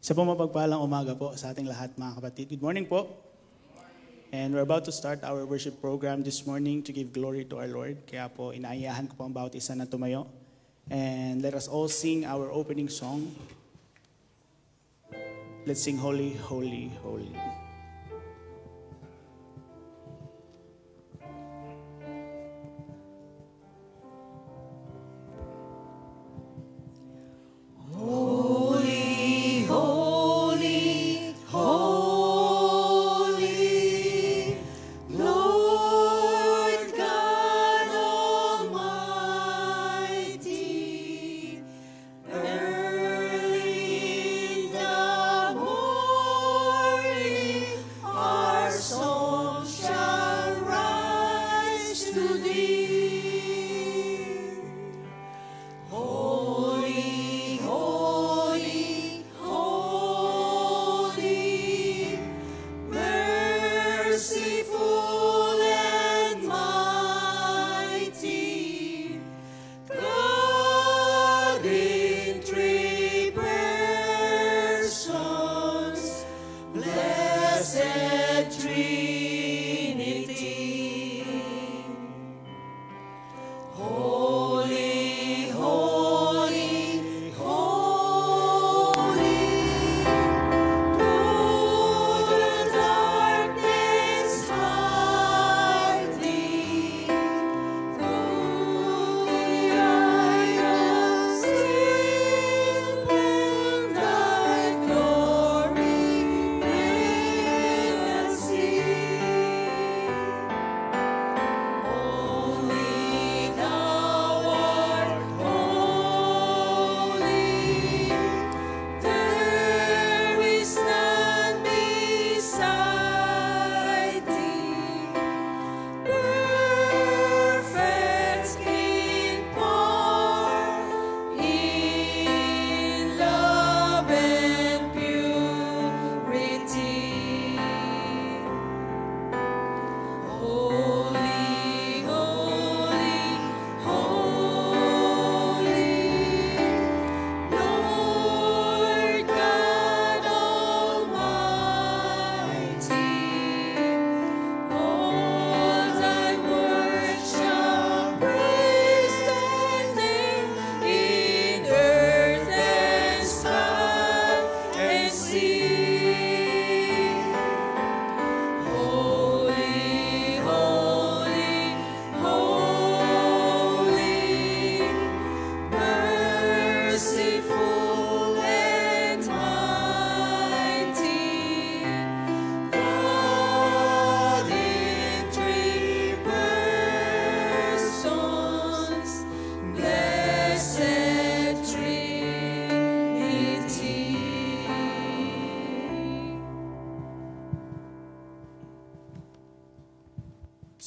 Sa mapagpalang umaga po sa ating lahat mga kapatid. Good morning po. And we're about to start our worship program this morning to give glory to our Lord. Kaya po inaayahan ko po ang bawat isa na tumayo. And let us all sing our opening song. Let's sing Holy, Holy, Holy.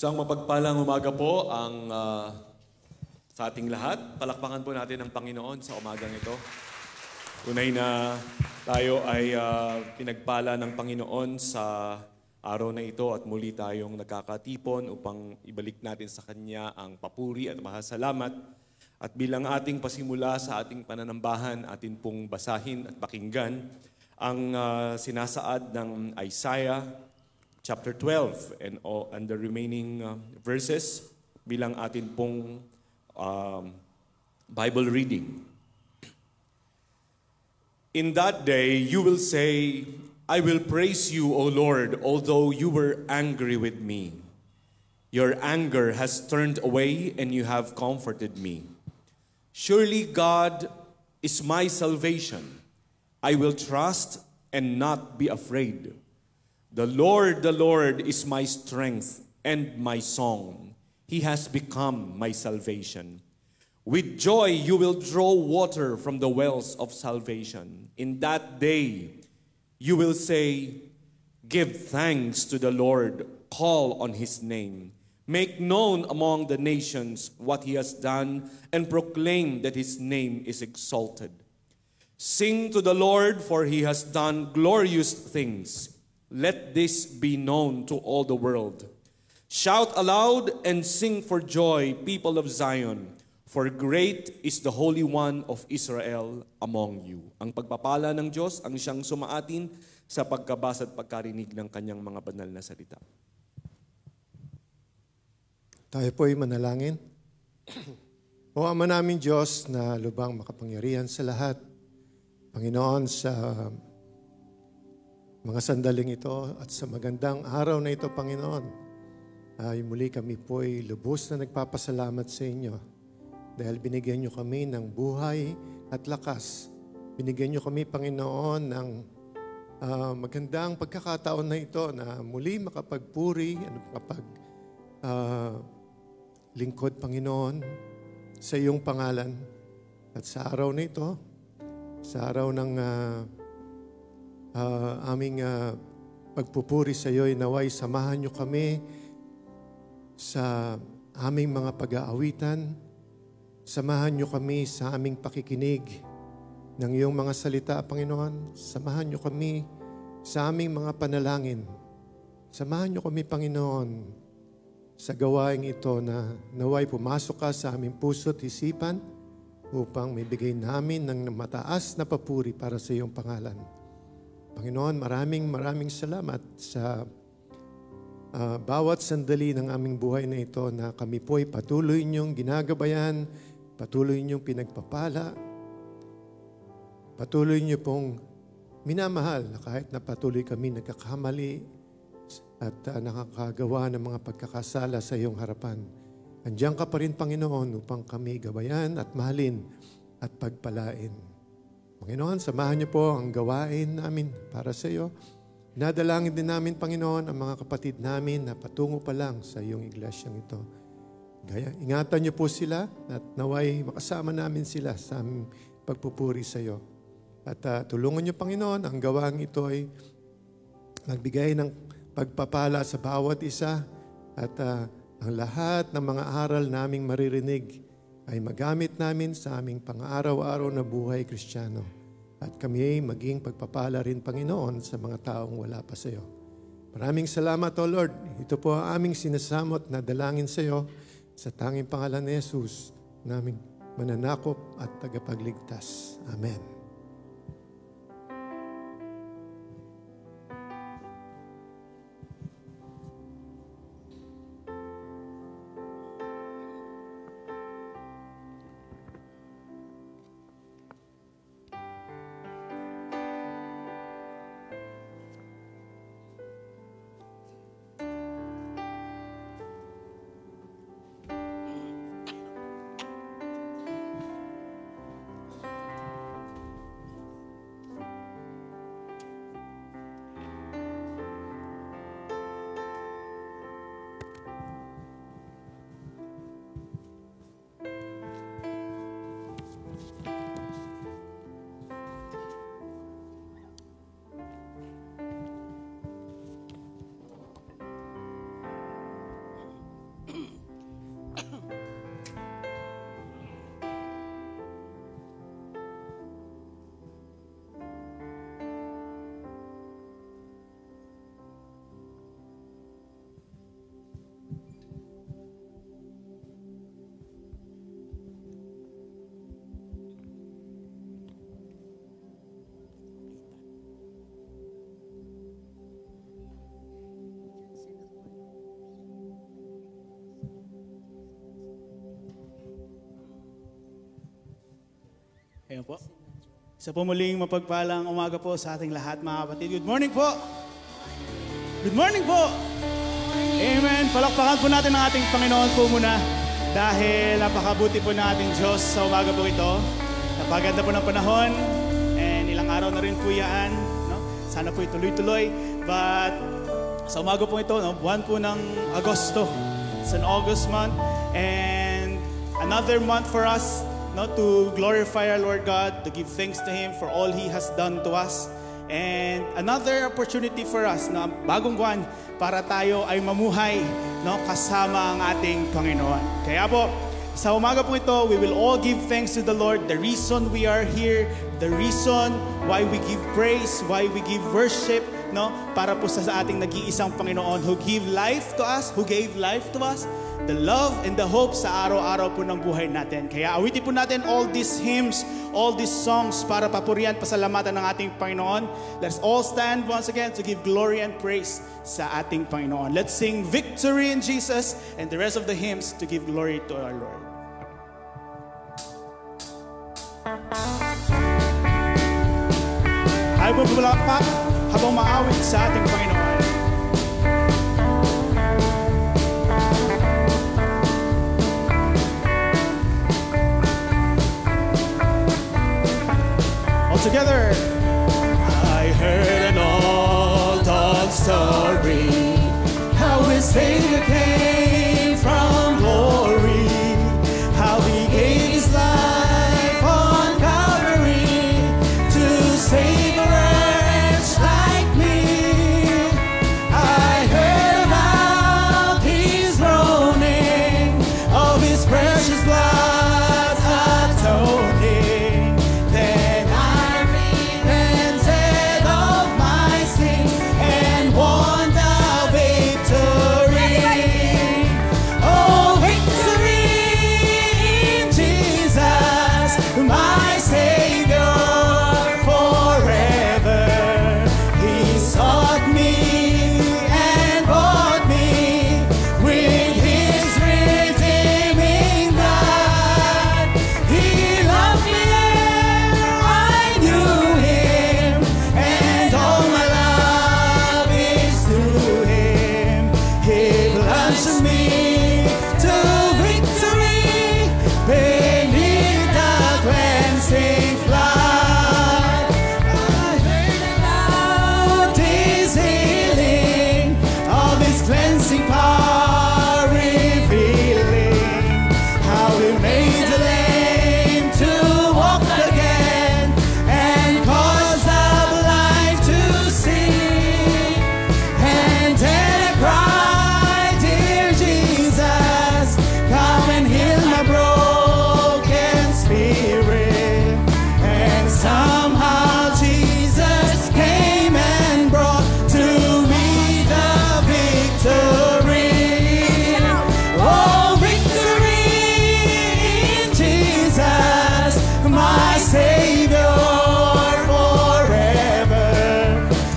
Isang mapagpalang umaga po ang sa ating lahat. Palakpakan po natin ang Panginoon sa umagang ito. Tunay na tayo ay pinagpala ng Panginoon sa araw na ito at muli tayong nagkakatipon upang ibalik natin sa Kanya ang papuri at mahasalamat. At bilang ating pasimula sa ating pananambahan, atin pong basahin at pakinggan ang sinasaad ng Isaiah chapter 12 and the remaining verses bilang atin pong Bible reading. In that day you will say, I will praise you, O Lord, although you were angry with me. Your anger has turned away and you have comforted me. Surely God is my salvation. I will trust and not be afraid. The Lord is my strength and my song. He has become my salvation. With joy you will draw water from the wells of salvation. In that day you will say, give thanks to the Lord, call on His name. Make known among the nations what He has done, and proclaim that His name is exalted. Sing to the Lord, for He has done glorious things. Let this be known to all the world. Shout aloud and sing for joy, people of Zion. For great is the Holy One of Israel among you. Ang pagpapala ng Diyos ang siyang sumaatin sa pagkabasa at pagkarinig ng kanyang mga banal na salita. Tayo po'y manalangin. O Ama namin Diyos na lubang makapangyarihan sa lahat, Panginoon, sa mga sandaling ito at sa magandang araw na ito, Panginoon, ay muli kami po'y lubos na nagpapasalamat sa inyo dahil binigyan niyo kami ng buhay at lakas. Binigyan niyo kami, Panginoon, ng magandang pagkakataon na ito na muli makapagpuri at lingkod, Panginoon, sa iyong pangalan. At sa araw na ito, sa araw ng aming pagpupuri sa iyo, naway samahan niyo kami sa aming mga pag-aawitan. Samahan niyo kami sa aming pakikinig ng iyong mga salita, Panginoon. Samahan niyo kami sa aming mga panalangin. Samahan niyo kami, Panginoon, sa gawaing ito na naway pumasok ka sa aming puso't isipan upang maibigay namin ng mataas na papuri para sa iyong pangalan. Panginoon, maraming salamat sa bawat sandali ng aming buhay na ito na kami po'y patuloy niyong ginagabayan, patuloy niyong pinagpapala, patuloy niyo pong minamahal na kahit na patuloy kami nagkakamali at nakakagawa ng mga pagkakasala sa iyong harapan. Andiyan ka pa rin, Panginoon, upang kami gabayan at mahalin at pagpalain. Panginoon, samahan niyo po ang gawain namin para sa iyo. Nadalangin din namin, Panginoon, ang mga kapatid namin na patungo pa lang sa iyong iglesyang ito. Ingatan niyo po sila at naway makasama namin sila sa aming pagpupuri sa iyo. At tulungan niyo, Panginoon, ang gawaang ito ay magbigay ng pagpapala sa bawat isa at ang lahat ng mga aral naming maririnig ay magamit namin sa aming pang-araw-araw na buhay Kristiyano. At kami ay maging pagpapala rin, Panginoon, sa mga taong wala pa sa iyo. Maraming salamat, O Lord. Ito po ang aming sinasamot na dalangin sa iyo sa tanging pangalan ni Jesus, naming mananakop at tagapagligtas. Amen. Ayan po. Isa po muling mapagpalang umaga po sa ating lahat, mga kapatid. Good morning po! Good morning po! Amen! Palakpakan po natin ang ating Panginoon po muna dahil napakabuti po ng ating Diyos sa umaga po ito. Napaganda po ng panahon and ilang araw na rin po yan. No? Sana po ituloy-tuloy. But sa umaga po ito, no? Buwan po ng Agosto. It's an August month and another month for us, no, to glorify our Lord God, to give thanks to Him for all He has done to us. And another opportunity for us na bagong buwan para tayo ay mamuhay, no, kasama ang ating Panginoon. Kaya po, sa umaga po ito, we will all give thanks to the Lord. The reason we are here, the reason why we give praise, why we give worship no? Para po sa ating nag-iisang Panginoon who gave life to us, the love and the hope sa araw-araw po ng buhay natin. Kaya awitin po natin all these hymns, all these songs para papurihan, pasalamatan ng ating Panginoon. Let's all stand once again to give glory and praise sa ating Panginoon. Let's sing Victory in Jesus and the rest of the hymns to give glory to our Lord. Ay po bumalapak habang maawit sa ating Panginoon. All together. I heard an old story, how his Savior came from glory, how he gave his life on Calvary to save a wretch like me. I heard about his groaning, of his precious blood atoning. Then I repented of my sins and won the victory. Oh, victory in Jesus, my Savior forever. He sought me and bought me with his redeeming blood. He loved me ere I knew him, and all my love is to him. He plunged me to victory beneath the cleansing flood. I heard about his healing, of his cleansing power revealing, how he made the lame to walk again and caused the blind to see. And then I cried, dear Jesus, come and heal my broken spirit. And somehow Jesus came and brought to me the victory. Oh, victory in Jesus, my Savior forever.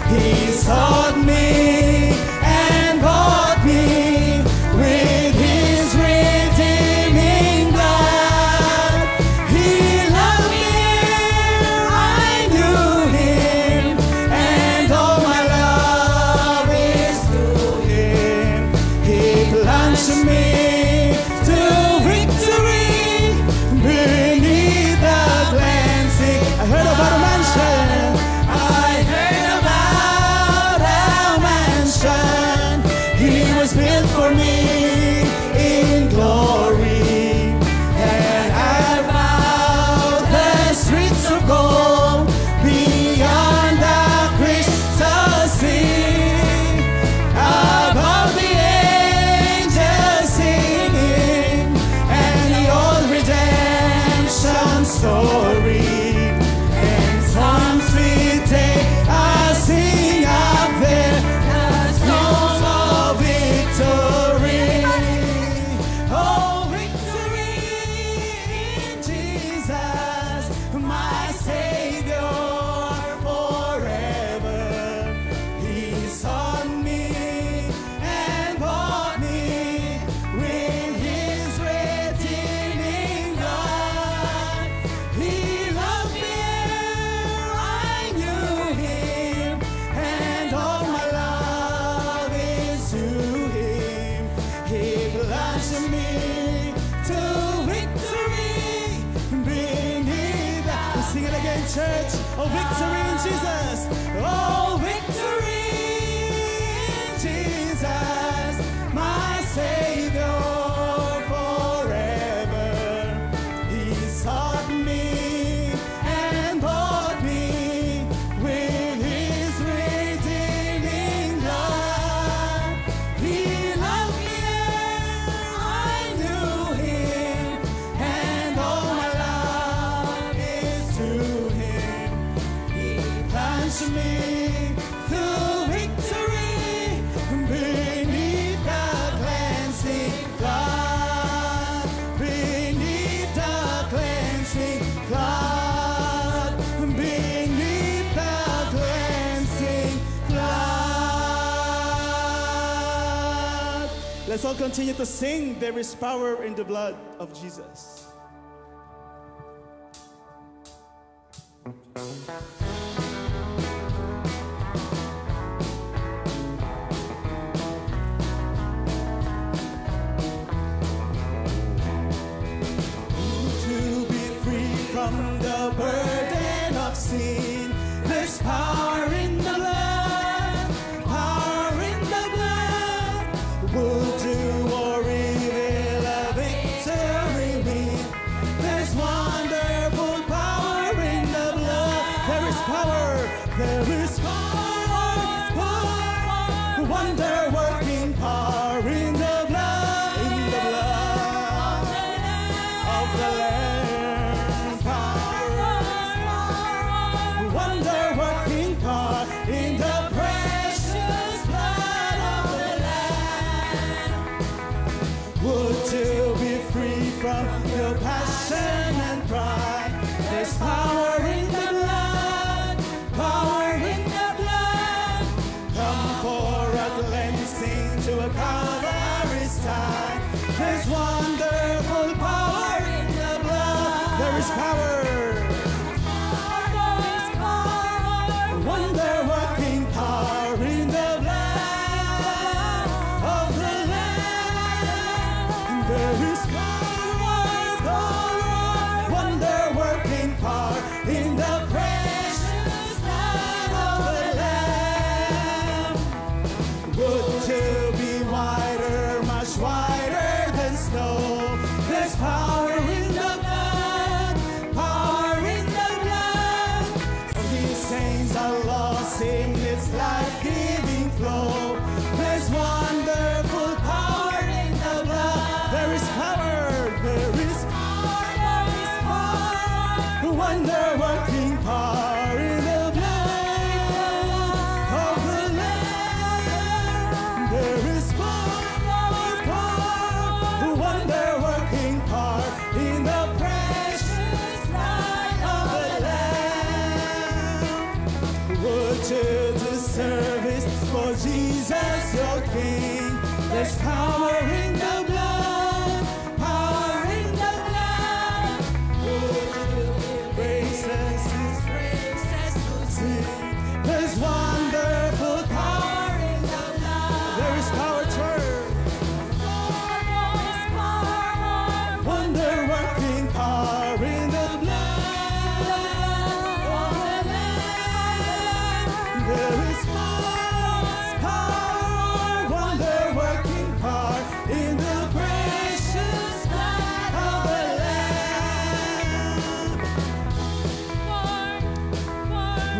He sought me and bought me with his redeeming blood. He loved me ere I knew him, and all my love is to him. He plunged me to victory beneath the cleansing. I heard about a mansion. I heard about a mansion. He was built for me in glory. And about the streets of gold beyond the crystal sea, above the angels singing, and the old redemption story. And songs we take a sing up there, a song of victory. Oh, victory in Jesus, my Savior forever. He sought me and bought me with his redeeming blood. He loved me ere I knew him, and all my love is to him. He plunged me to victory beneath the... Let's sing it again, church. Oh, victory in Jesus. Oh, victory in Jesus, my Savior forever. He sought me and bought me with his redeeming blood. He loved me ere I knew him, and all my love is to him. He Let's all continue to sing, there is power in the blood of Jesus. To be free from the burden of sin, there's power in the blood, power in the blood. Would you or reveal a victory win? There's wonderful power in the blood. There is power, power, wonder-working power in the blood, of the Lamb. Power, wonder-working power in the precious blood of the Lamb. Would you be free from your passion and pride? There's power in the blood, power in the blood. Come for a cleansing to a Calvary's time. There's wonderful power in the blood. There is power, wonder-working power in the blood of the Lamb. There is power, wonder-working power in the precious blood of the Lamb. Would you be whiter, much whiter than snow? There's power in the blood, power in the blood. These saints are lost in its life-giving flow. There's wonderful power in the blood. There is power, wonder-working power in the blood of the Lamb. There is power, wonder-working power in the precious blood of the Lamb. Would you do service for Jesus your King? There's power in the blood, power in the blood. Would you give praises to sing? There's wonderful power in the blood. There is power, church. Wonder-working power in the blood of the Lamb. There is power, wonder-working power in the precious blood of the Lamb.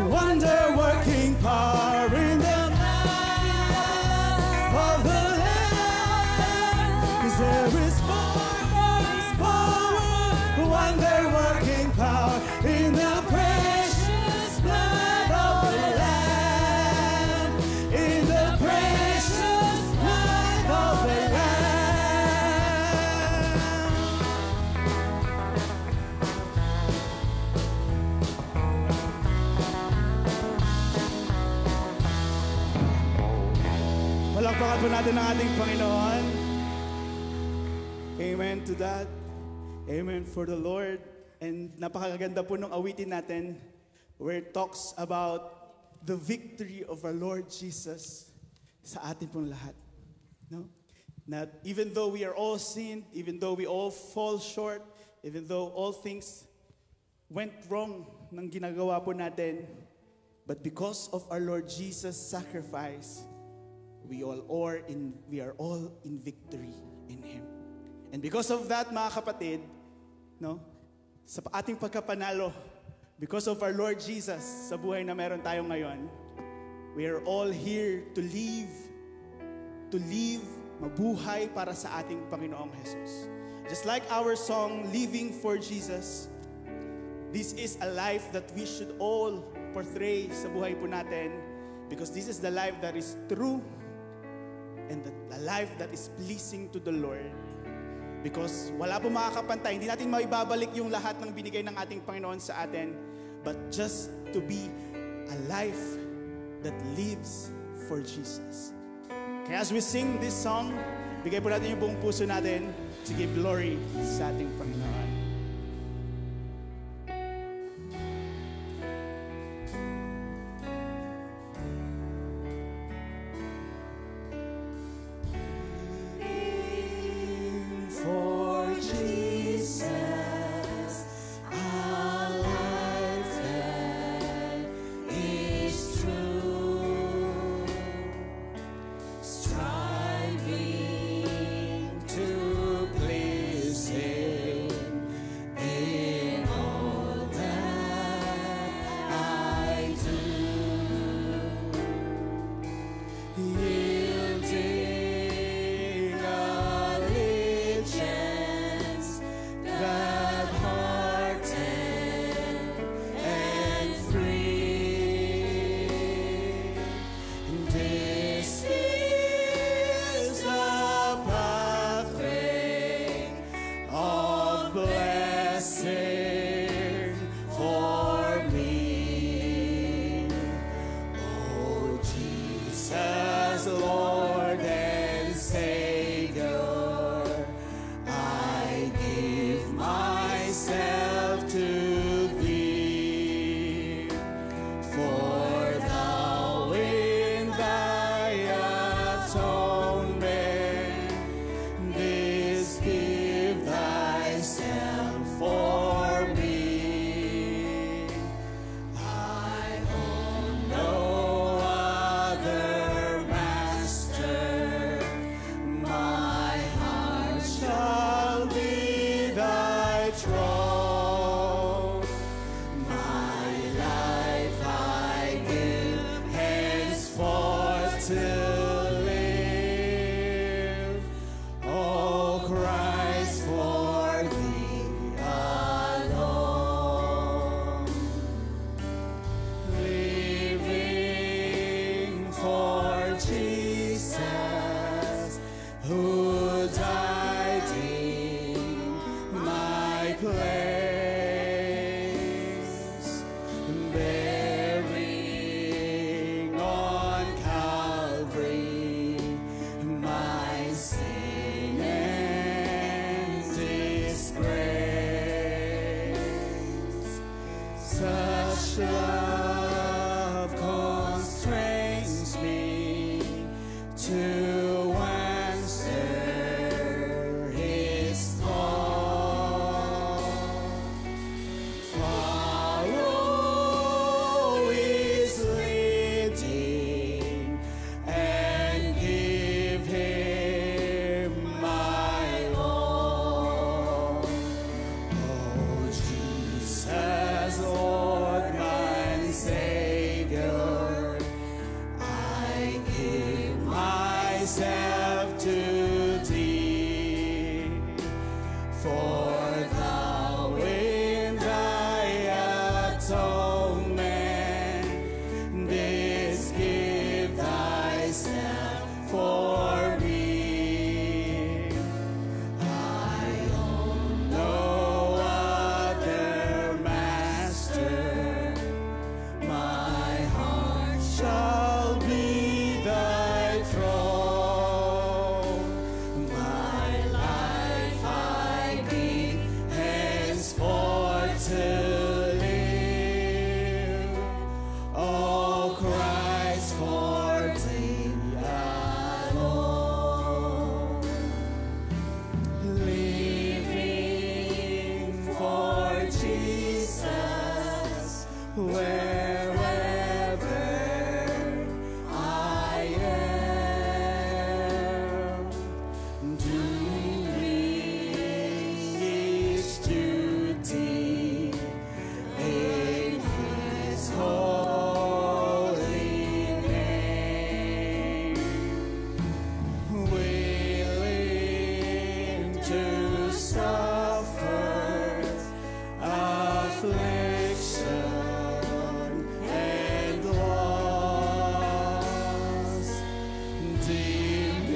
Wonder-working power in the blood of the Lamb. 'Cause there is power, wonder-working power in the precious blood of the Lamb. In the precious blood of the Lamb. Palakpakan po natin ang ating Panginoon. Amen to that. Amen for the Lord. And napakaganda po nung awitin natin where it talks about the victory of our Lord Jesus sa atin pong lahat. No? That even though we are all sinned, even though we all fall short, even though all things went wrong ng ginagawa po natin, but because of our Lord Jesus' sacrifice, we are all in victory in Him. And because of that, mga kapatid, no, sa ating pagkapanalo, because of our Lord Jesus, sa buhay na meron tayo ngayon, we are all here to live, mabuhay para sa ating Panginoong Jesus. Just like our song, Living for Jesus, this is a life that we should all portray sa buhay po natin, because this is the life that is true and the life that is pleasing to the Lord. Because wala po makakapantay, hindi natin maibabalik yung lahat ng binigay ng ating Panginoon sa atin, but just to be a life that lives for Jesus. Kaya as we sing this song, Bigay po natin yung buong puso natin to give glory sa ating Panginoon. For Jesus, our life that is true, striving to please Him in all that I do, yielding allegiance that heart and free. This is the pathway of blessing for me. Oh, Jesus, Lord and Savior, I give myself to Thee. For Thou in Thy atonement didst give Thyself for me. I own no other master. My heart shall be Thy throne. My life I give henceforth to live. Oh Christ, for Thee alone. Living for Jesus, who died in my place, bearing on Calvary my sin and disgrace. Such love constrains me to answer His call. Follow His leading and give Him my all. Oh, Jesus, Lord, my Savior, I give myself to Thee. For Thou in Thy atonement didst give Thyself for me. I own no other master. My heart shall be Thy throne. My life I give henceforth to live. Oh Christ, for Thee alone. Living for Jesus, wherever I am, doing each duty in His holy name, willing to suffer affliction and loss, deeming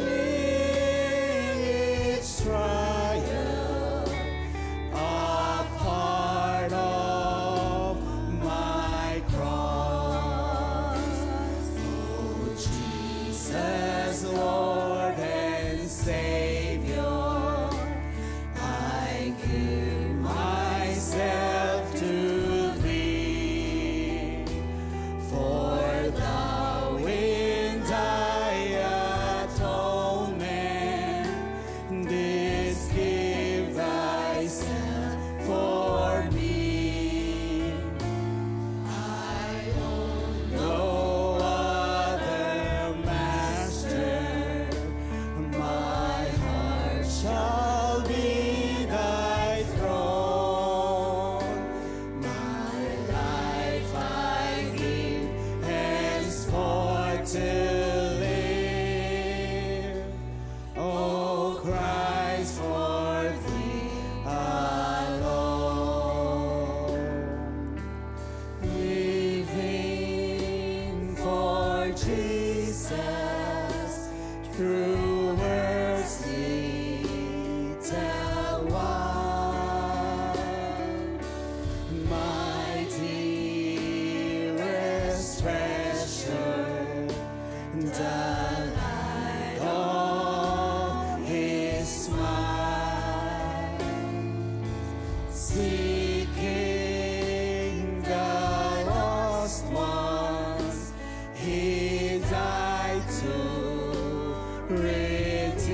its trial a part of my cross. Oh, Jesus, Lord and Savior, through words little one, my dearest treasure, the light of His smile, seeking the lost ones, He died to redeem,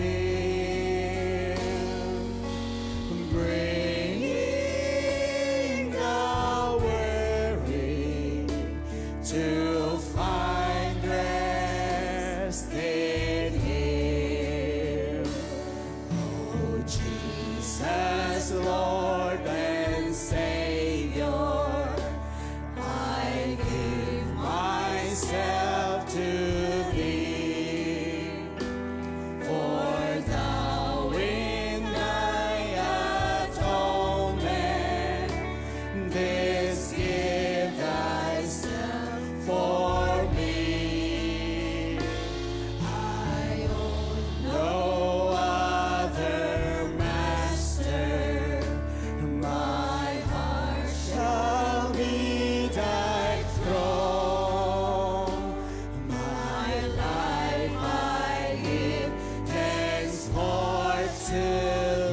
bringing the weary to find rest in Him. Oh, Jesus, Lord and Savior, I give myself to Thee, for Thou in Thy atonement this give Thyself for me. I own no other master, my heart shall be Thy throne, my life I give henceforth to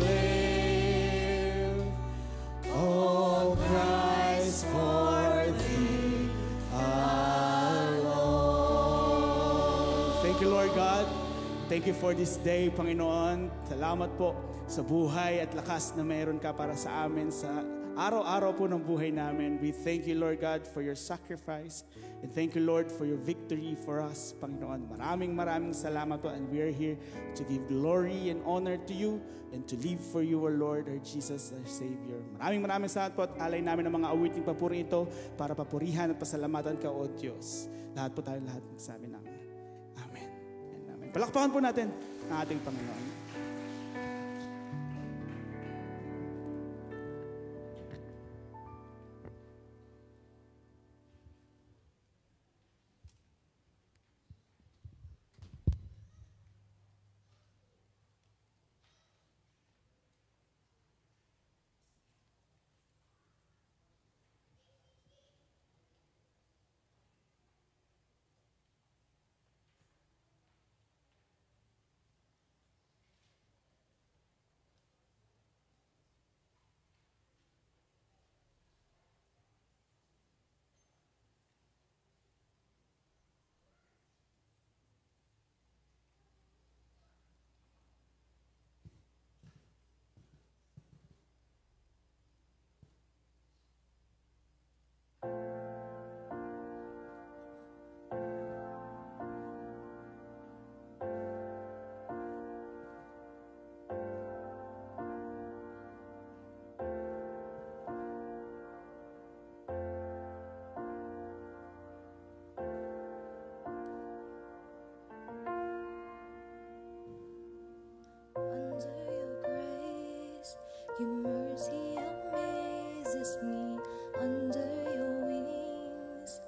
live, oh Christ, for Thee alone. Thank you, Lord God. Thank you for this day, Panginoon. Salamat po sa buhay at lakas na mayroon ka para sa amin sa araw-araw po ng buhay namin. We thank you, Lord God, for your sacrifice. And thank you, Lord, for your victory for us, Panginoon. Maraming salamat po. And we are here to give glory and honor to you and to live for you, our Lord, our Jesus, our Savior. Maraming salamat po at alay namin ng mga awiting papuri ito para papurihan at pasalamatan ka, O Diyos. Lahat po tayo, lahat magsabi namin. Amen. And amen. Palakpakan po natin ang ating Panginoon. Your mercy amazes me. Under your wings,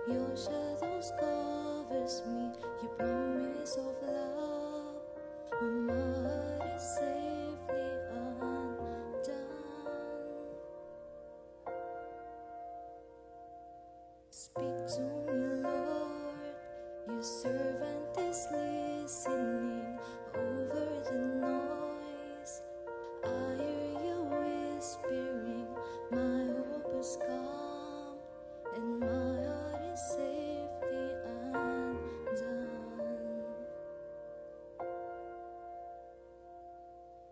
your shadows covers me. Your promise of love, my heart is safely undone. Speak to me, Lord, your servant is listening. Over the noise, I hear you whispering. My hope is calm and my heart is safely undone.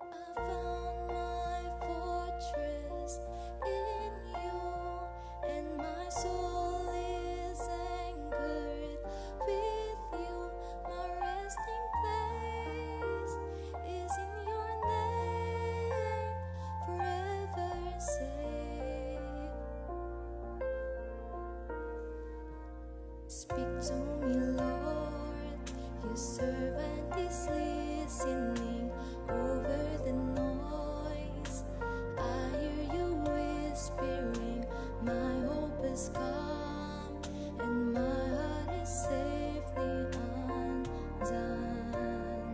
I found my fortress in you, and my soul is anchored with you. My resting place is in your name, forever safe. Speak to me, Lord, your servant is listening. Over the noise, I hear you whispering. My hope is calm and my heart is safely undone.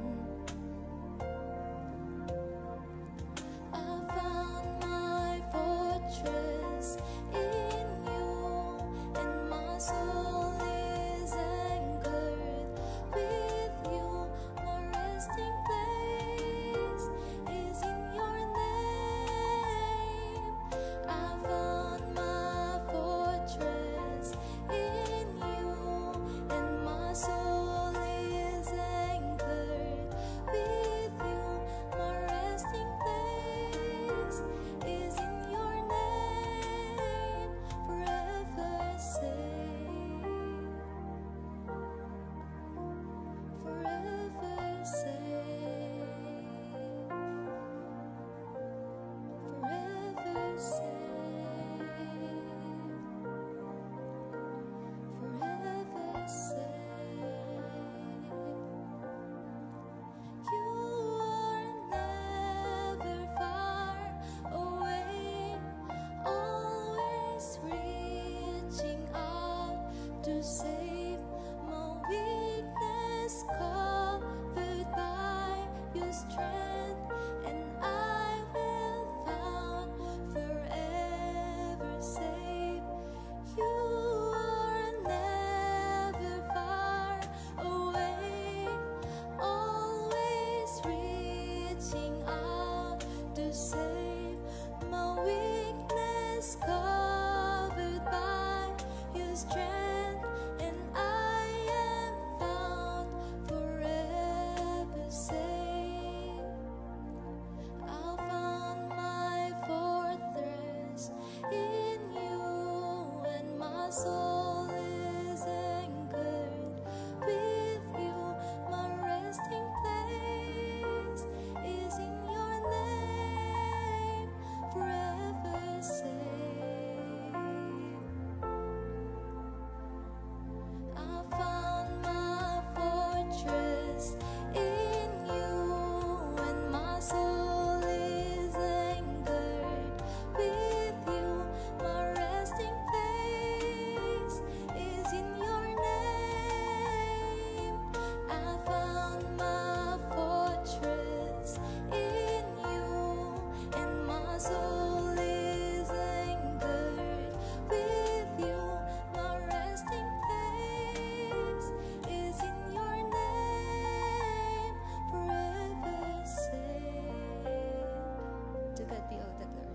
strength, and I will found forever safe. You are never far away, always reaching out to save my weakness, covered by your strength, and I am found forever safe. I found my fortress in you, and my soul is anchored with you. My resting place is in your name, forever safe. I found my fortress in you, and my soul is anchored with you. My resting place is in your name. I found my fortress in you, and my soul is anchored with you. My resting place is in your name, forever safe. To God be all the glory.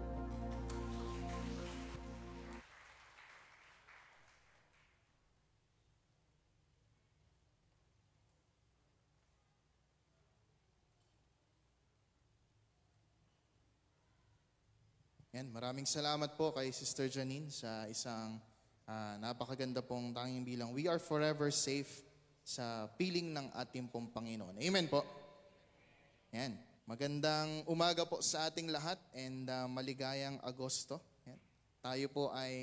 Yan, maraming salamat po kay Sister Janine sa isang napakaganda pong tanging bilang. We are forever safe sa piling ng ating pong Panginoon. Amen po. Yan, magandang umaga po sa ating lahat and maligayang Agosto. Yan. Tayo po ay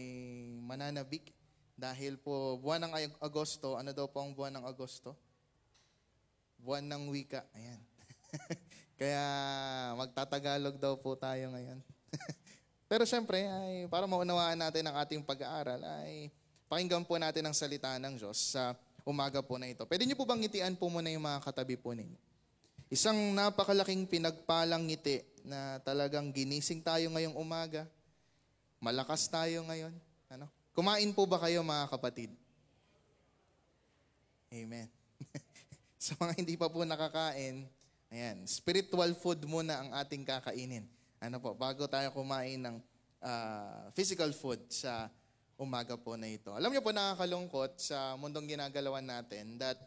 mananabik dahil po buwan ng Agosto. Ano daw po ang buwan ng Agosto? Buwan ng wika. Ayan. Kaya magtatagalog daw po tayo ngayon. Pero syempre, ay, para maunawaan natin ang ating pag-aaral, ay pakinggan po natin ang salita ng Diyos sa umaga po na ito. Pwede niyo po bang ngitian po muna yung mga katabi po ninyo? Isang napakalaking pinagpalang ngiti na talagang ginising tayo ngayong umaga. Malakas tayo ngayon. Ano? Kumain po ba kayo mga kapatid? Amen. Sa mga hindi pa po nakakain, ayan, spiritual food muna ang ating kakainin. Ano po, bago tayo kumain ng physical food sa umaga po na ito. Alam niyo po, nakakalungkot sa mundong ginagalawan natin that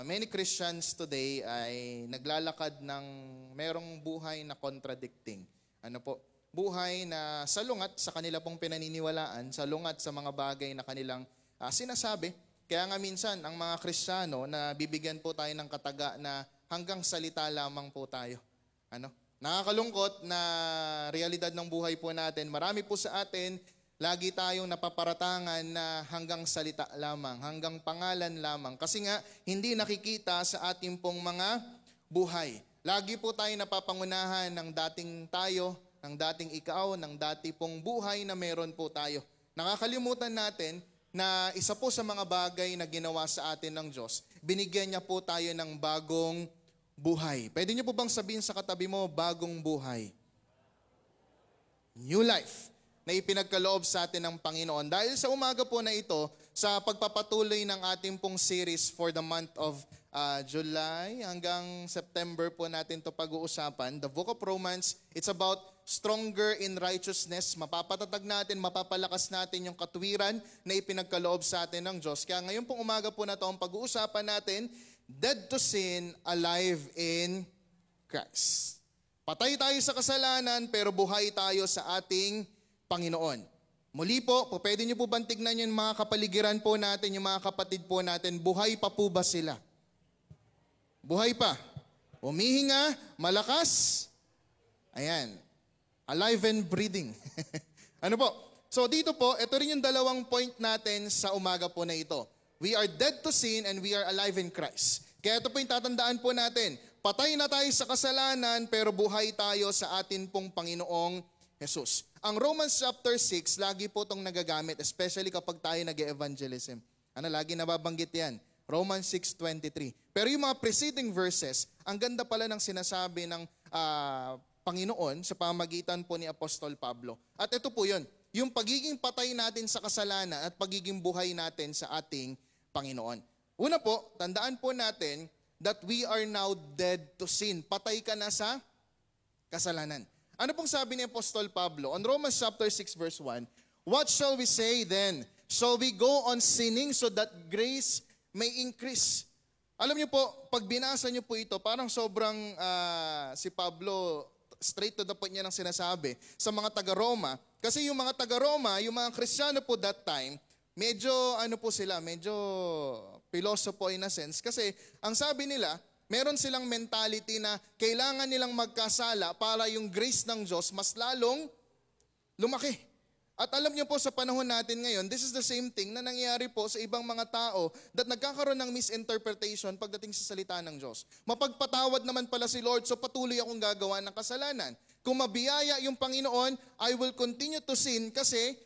many Christians today ay naglalakad ng merong buhay na contradicting. Ano po, buhay na salungat sa kanila pong pinaniniwalaan, salungat sa mga bagay na kanilang sinasabi. Kaya nga minsan, ang mga Kristiyano na bibigyan po tayo ng kataga na hanggang salita lamang po tayo. Ano? Nakakalungkot na realidad ng buhay po natin. Marami po sa atin, lagi tayong napaparatangan na hanggang salita lamang, hanggang pangalan lamang. Kasi nga, hindi nakikita sa ating pong mga buhay. Lagi po tayo napapangunahan ng dating tayo, ng dating ikaw, ng dati pong buhay na meron po tayo. Nakakalimutan natin na isa po sa mga bagay na ginawa sa atin ng Diyos, binigyan niya po tayo ng bagong buhay. Pwede niyo po bang sabihin sa katabi mo, bagong buhay? New life na ipinagkaloob sa atin ng Panginoon. Dahil sa umaga po na ito, sa pagpapatuloy ng ating pong series for the month of July hanggang September po natin to pag-uusapan. The Book of Romans, it's about stronger in righteousness. Mapapatatag natin, mapapalakas natin yung katwiran na ipinagkaloob sa atin ng Diyos. Kaya ngayon pong umaga po na ito, ang pag-uusapan natin, dead to sin, alive in Christ. Patay tayo sa kasalanan, pero buhay tayo sa ating Panginoon. Muli po, pwede niyo po bang tignan yung mga kapaligiran po natin, yung mga kapatid po natin, buhay pa po ba sila? Buhay pa. Umihinga, malakas. Ayan. Alive and breathing. Ano po? So dito po, ito rin yung dalawang point natin sa umaga po na ito. We are dead to sin and we are alive in Christ. Kaya ito po yung tatandaan po natin. Patay na tayo sa kasalanan pero buhay tayo sa atin pong Panginoong Jesus. Ang Romans chapter 6, lagi po itong nagagamit, especially kapag tayo nag-evangelism. Ano, lagi nababanggit yan. Romans 6:23. Pero yung mga preceding verses, ang ganda pala ng sinasabi ng Panginoon sa pamagitan po ni Apostol Pablo. At ito po yun, yung pagiging patay natin sa kasalanan at pagiging buhay natin sa ating Panginoon. Una po, tandaan po natin that we are now dead to sin. Patay ka na sa kasalanan. Ano pong sabi ni Apostol Pablo? On Romans chapter 6 verse 1, what shall we say then? Shall we go on sinning so that grace may increase? Alam niyo po, pag binasa niyo po ito, parang sobrang si Pablo, straight to the point niya ng sinasabi sa mga taga-Roma. Kasi yung mga taga-Roma, yung mga Kristiyano po that time, medyo medyo philosopher in a sense. Kasi ang sabi nila, meron silang mentality na kailangan nilang magkasala para yung grace ng Diyos mas lalong lumaki. At alam niyo po sa panahon natin ngayon, this is the same thing na nangyayari po sa ibang mga tao that nagkakaroon ng misinterpretation pagdating sa salita ng Diyos. Mapagpatawad naman pala si Lord, so patuloy akong gagawa ng kasalanan. Kung mabiyaya yung Panginoon, I will continue to sin kasi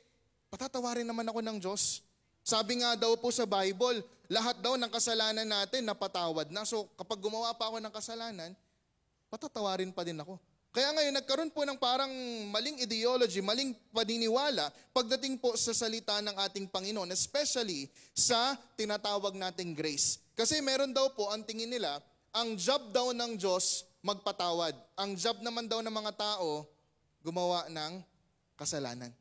patatawarin naman ako ng Diyos. Sabi nga daw po sa Bible, lahat daw ng kasalanan natin napatawad na. So kapag gumawa pa ako ng kasalanan, patatawarin pa din ako. Kaya ngayon nagkaroon po ng parang maling ideology, maling paniniwala pagdating po sa salita ng ating Panginoon, especially sa tinatawag nating grace. Kasi meron daw po ang tingin nila, ang job daw ng Diyos magpatawad. Ang job naman daw ng mga tao gumawa ng kasalanan.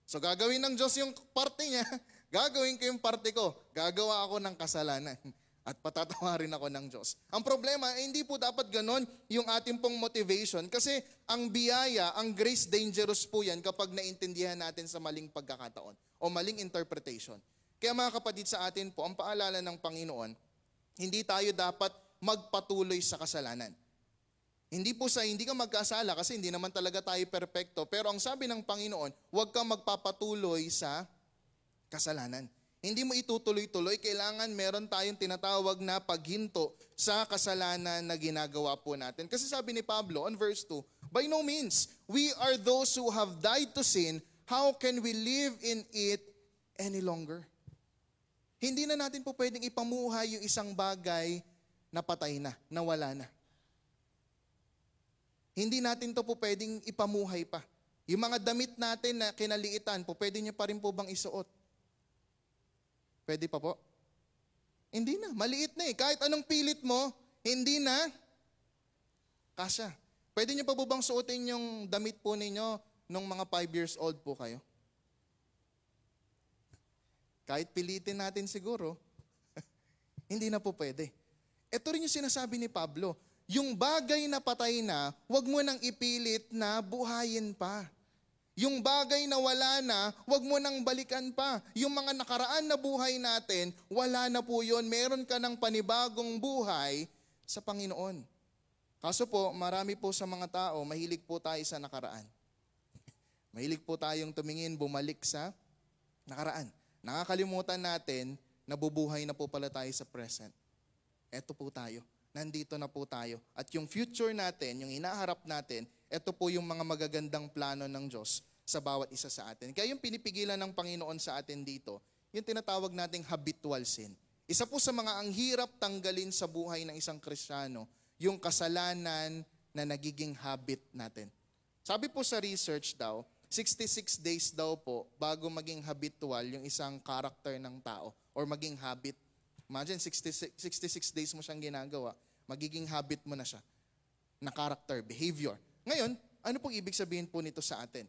So gagawin ng Diyos yung parte niya, gagawin ko yung parte ko. Gagawa ako ng kasalanan at patatawarin ako ng Diyos. Ang problema, hindi po dapat ganon yung ating pong motivation kasi ang biyaya, ang grace, dangerous po yan kapag naintindihan natin sa maling pagkakataon o maling interpretation. Kaya mga kapatid sa atin po, ang paalala ng Panginoon, hindi tayo dapat magpatuloy sa kasalanan. Hindi ka magkasala kasi hindi naman talaga tayo perpekto. Pero ang sabi ng Panginoon, huwag kang magpapatuloy sa kasalanan. Hindi mo itutuloy-tuloy, kailangan meron tayong tinatawag na paghinto sa kasalanan na ginagawa po natin. Kasi sabi ni Pablo on verse 2, by no means, we are those who have died to sin, how can we live in it any longer? Hindi na natin po pwedeng ipamuhay yung isang bagay na patay na, na wala na. Hindi natin to po pwedeng ipamuhay pa. Yung mga damit natin na kinaliitan, po pwede niyo pa rin po bang isuot? Pwede pa po? Hindi na, maliit na eh. Kahit anong pilit mo, hindi na kasya. Pwede niyo pa po bang suotin yung damit po ninyo nung mga 5 years old po kayo? Kahit pilitin natin siguro, hindi na po pwede. Ito rin yung sinasabi ni Pablo, yung bagay na patay na, huwag mo nang ipilit na buhayin pa. Yung bagay na wala na, huwag mo nang balikan pa. Yung mga nakaraan na buhay natin, wala na po yun. Meron ka ng panibagong buhay sa Panginoon. Kaso po, marami po sa mga tao, mahilig po tayo sa nakaraan. Mahilig po tayong tumingin, bumalik sa nakaraan. Nakakalimutan natin, nabubuhay na po pala tayo sa present. Eto po tayo. Nandito na po tayo. At yung future natin, yung inaharap natin, ito po yung mga magagandang plano ng Diyos sa bawat isa sa atin. Kaya yung pinipigilan ng Panginoon sa atin dito, yung tinatawag nating habitual sin. Isa po sa mga ang hirap tanggalin sa buhay ng isang Kristiyano, yung kasalanan na nagiging habit natin. Sabi po sa research daw, 66 days daw po bago maging habitual yung isang character ng tao or maging habit. Imagine, 66 days mo siyang ginagawa, magiging habit mo na siya na character, behavior. Ngayon, ano pong ibig sabihin po nito sa atin?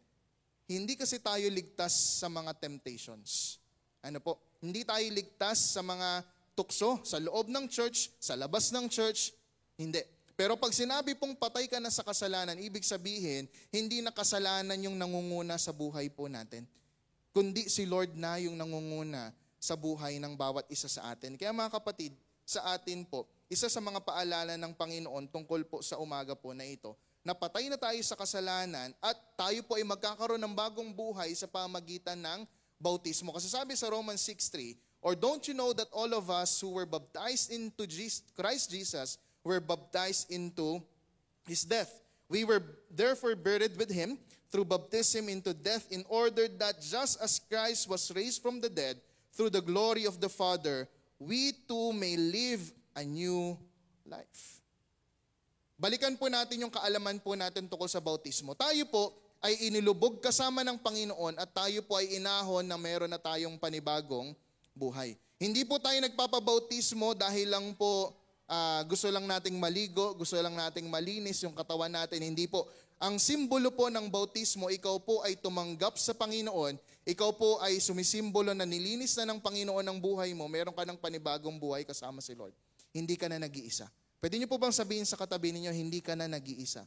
Hindi kasi tayo ligtas sa mga temptations. Ano po? Hindi tayo ligtas sa mga tukso sa loob ng church, sa labas ng church. Hindi. Pero pag sinabi pong patay ka na sa kasalanan, ibig sabihin, hindi na kasalanan yung nangunguna sa buhay po natin. Kundi si Lord na yung nangunguna sa buhay ng bawat isa sa atin. Kaya mga kapatid, sa atin po, isa sa mga paalala ng Panginoon tungkol po sa umaga po na ito, na patay na tayo sa kasalanan at tayo po ay magkakaroon ng bagong buhay sa pamagitan ng bautismo. Kasi sabi sa Romans 6:3, or don't you know that all of us who were baptized into Christ Jesus were baptized into His death? We were therefore buried with Him through baptism into death in order that just as Christ was raised from the dead through the glory of the Father, we too may live a new life. Balikan po natin yung kaalaman po natin tungkol sa bautismo. Tayo po ay inilubog kasama ng Panginoon at tayo po ay inahon na meron na tayong panibagong buhay. Hindi po tayo nagpapabautismo dahil lang po gusto lang nating maligo, gusto lang nating malinis yung katawan natin. Hindi po. Ang simbolo po ng bautismo, ikaw po ay tumanggap sa Panginoon, ikaw po ay sumisimbolo na nilinis na ng Panginoon ang buhay mo, meron ka ng panibagong buhay kasama si Lord. Hindi ka na nag-iisa. Pwede niyo po bang sabihin sa katabi ninyo, hindi ka na nag-iisa?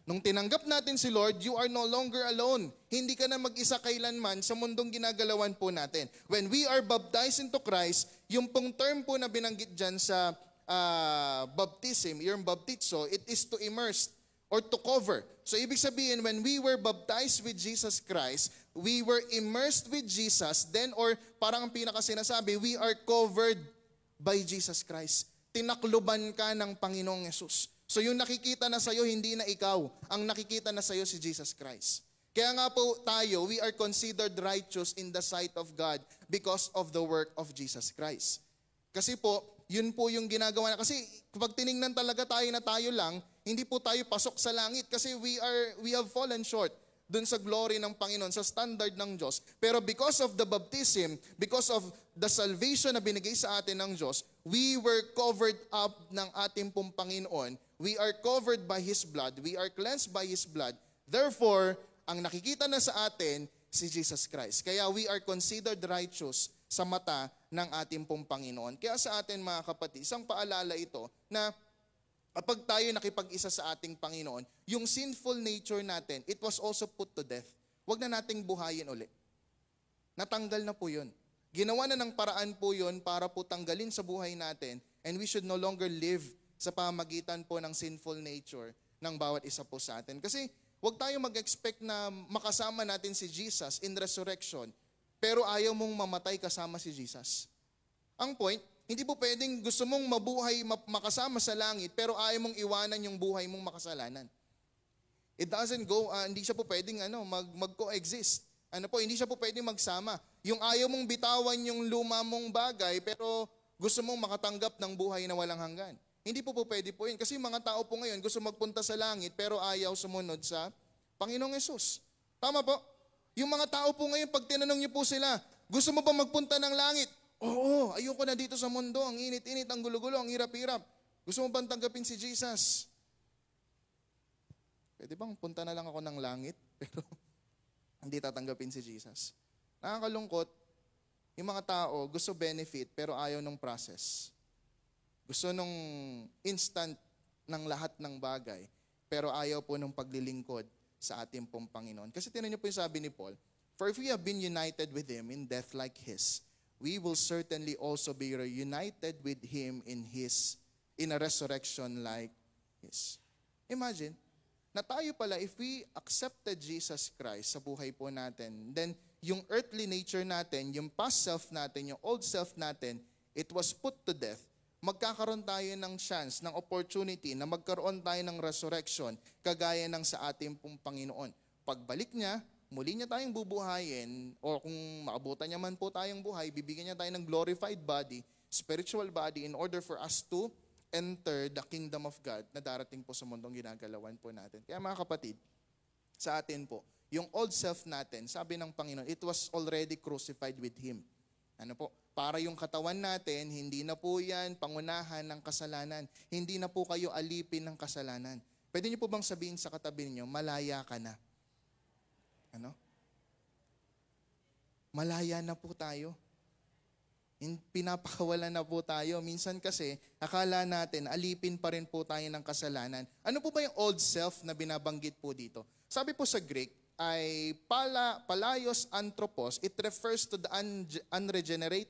Nung tinanggap natin si Lord, you are no longer alone. Hindi ka na mag-isa kailanman sa mundong ginagalawan po natin. When we are baptized into Christ, yung pong term po na binanggit dyan sa baptism, yung baptizo, it is to immerse or to cover. So ibig sabihin, when we were baptized with Jesus Christ, we were immersed with Jesus, then or parang ang pinakasinasabi, we are covered by Jesus Christ. Tinakluban ka ng Panginoong Yesus. So yung nakikita na sa'yo, hindi na ikaw. Ang nakikita na sa'yo si Jesus Christ. Kaya nga po tayo, we are considered righteous in the sight of God because of the work of Jesus Christ. Kasi po, yun po yung ginagawa na. Kasi kapag tiningnan talaga tayo na tayo lang, hindi po tayo pasok sa langit kasi we have fallen short dun sa glory ng Panginoon, sa standard ng Diyos. Pero because of the baptism, because of the salvation na binigay sa atin ng Diyos, we were covered up ng ating pong Panginoon. We are covered by His blood. We are cleansed by His blood. Therefore, ang nakikita na sa atin, si Jesus Christ. Kaya we are considered righteous sa mata ng ating pong Panginoon. Kaya sa atin mga kapatid, isang paalala ito na kapag tayo nakipag-isa sa ating Panginoon, yung sinful nature natin, it was also put to death. Huwag na nating buhayin uli. Natanggal na po yun. Ginawa na ng paraan po yun para po tanggalin sa buhay natin and we should no longer live sa pamagitan po ng sinful nature ng bawat isa po sa atin. Kasi huwag tayo mag-expect na makasama natin si Jesus in resurrection pero ayaw mong mamatay kasama si Jesus. Ang point, hindi po pwedeng gusto mong mabuhay, makasama sa langit, pero ayaw mong iwanan yung buhay mong makasalanan. It doesn't go, hindi siya po pwedeng mag-coexist. Hindi siya po pwedeng magsama. Yung ayaw mong bitawan yung luma mong bagay, pero gusto mong makatanggap ng buhay na walang hanggan. Hindi po pwede po yun. Kasi yung mga tao po ngayon gusto magpunta sa langit, pero ayaw sumunod sa Panginoong Yesus. Tama po? Yung mga tao po ngayon, pag tinanong niyo po sila, gusto mo ba magpunta ng langit? Oo, ayoko na dito sa mundo. Ang init-init, ang gulo-gulo, ang hirap-hirap. Gusto mo bang tanggapin si Jesus? Pwede bang punta na lang ako ng langit? Pero hindi tatanggapin si Jesus. Nakakalungkot, yung mga tao gusto benefit pero ayaw ng process. Gusto nung instant ng lahat ng bagay pero ayaw po ng paglilingkod sa ating pong Panginoon. Kasi tinan niyo po yung sabi ni Paul, for if we have been united with Him in death like His, we will certainly also be reunited with Him in a resurrection like His. Imagine, na tayo pala, if we accepted Jesus Christ sa buhay po natin, then yung earthly nature natin, yung past self natin, yung old self natin, it was put to death. Magkakaroon tayo ng chance, ng opportunity na magkaroon tayo ng resurrection kagaya ng sa ating pong Panginoon. Pagbalik niya, muli niya tayong bubuhayin o kung maabutan niya man po tayong buhay, bibigyan niya tayo ng glorified body, spiritual body in order for us to enter the kingdom of God na darating po sa mundong ginagalawan po natin. Kaya mga kapatid, sa atin po, yung old self natin, sabi ng Panginoon, it was already crucified with Him. Para yung katawan natin, hindi na po yan pangunahan ng kasalanan. Hindi na po kayo alipin ng kasalanan. Pwede niyo po bang sabihin sa katabi niyo, malaya ka na? Malaya na po tayo. Pinapakawalan na po tayo. Minsan kasi, akala natin, alipin pa rin po tayo ng kasalanan. Ano po ba yung old self na binabanggit po dito? Sabi po sa Greek, ay palaios anthropos, it refers to the unregenerate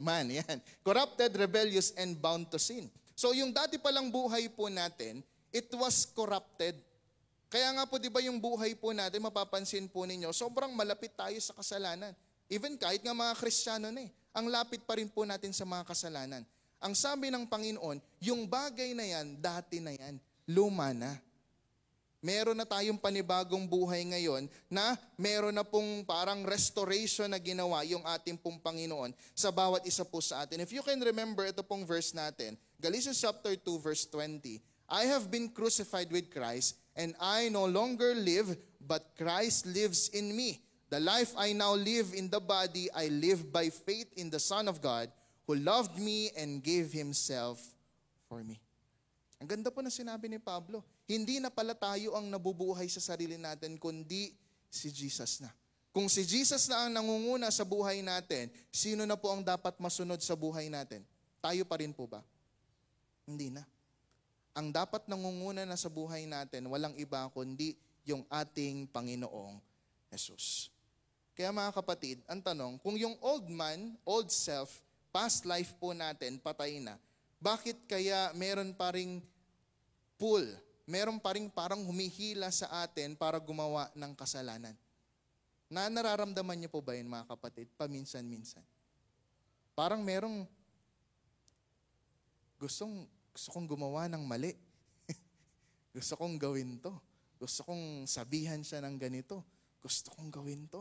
man, yan. Corrupted, rebellious, and bound to sin. So yung dati palang buhay po natin, it was corrupted. Kaya nga po, di ba yung buhay po natin, mapapansin po ninyo, sobrang malapit tayo sa kasalanan. Even kahit nga mga Kristiyano na ang lapit pa rin po natin sa mga kasalanan. Ang sabi ng Panginoon, yung bagay na yan, dati na yan, luma na. Meron na tayong panibagong buhay ngayon na meron na pong parang restoration na ginawa yung ating pong Panginoon sa bawat isa po sa atin. If you can remember, ito pong verse natin, Galatians chapter 2 verse 20, I have been crucified with Christ, and I no longer live, but Christ lives in me. The life I now live in the body, I live by faith in the Son of God, who loved me and gave Himself for me. Ang ganda po na sinabi ni Pablo. Hindi na pala tayo ang nabubuhay sa sarili natin, kundi si Jesus na. Kung si Jesus na ang nangunguna sa buhay natin, sino na po ang dapat masunod sa buhay natin? Tayo pa rin po ba? Hindi na. Ang dapat nangunguna na sa buhay natin, walang iba kundi yung ating Panginoong Jesus. Kaya mga kapatid, ang tanong, kung yung old man, old self, past life po natin, patay na, bakit kaya meron pa ring pull, meron pa ring parang humihila sa atin para gumawa ng kasalanan? Nararamdaman niyo po ba yun, mga kapatid? Paminsan-minsan. Parang merong gusto kong gumawa ng mali. Gusto kong gawin to. Gusto kong sabihan siya ng ganito. Gusto kong gawin to.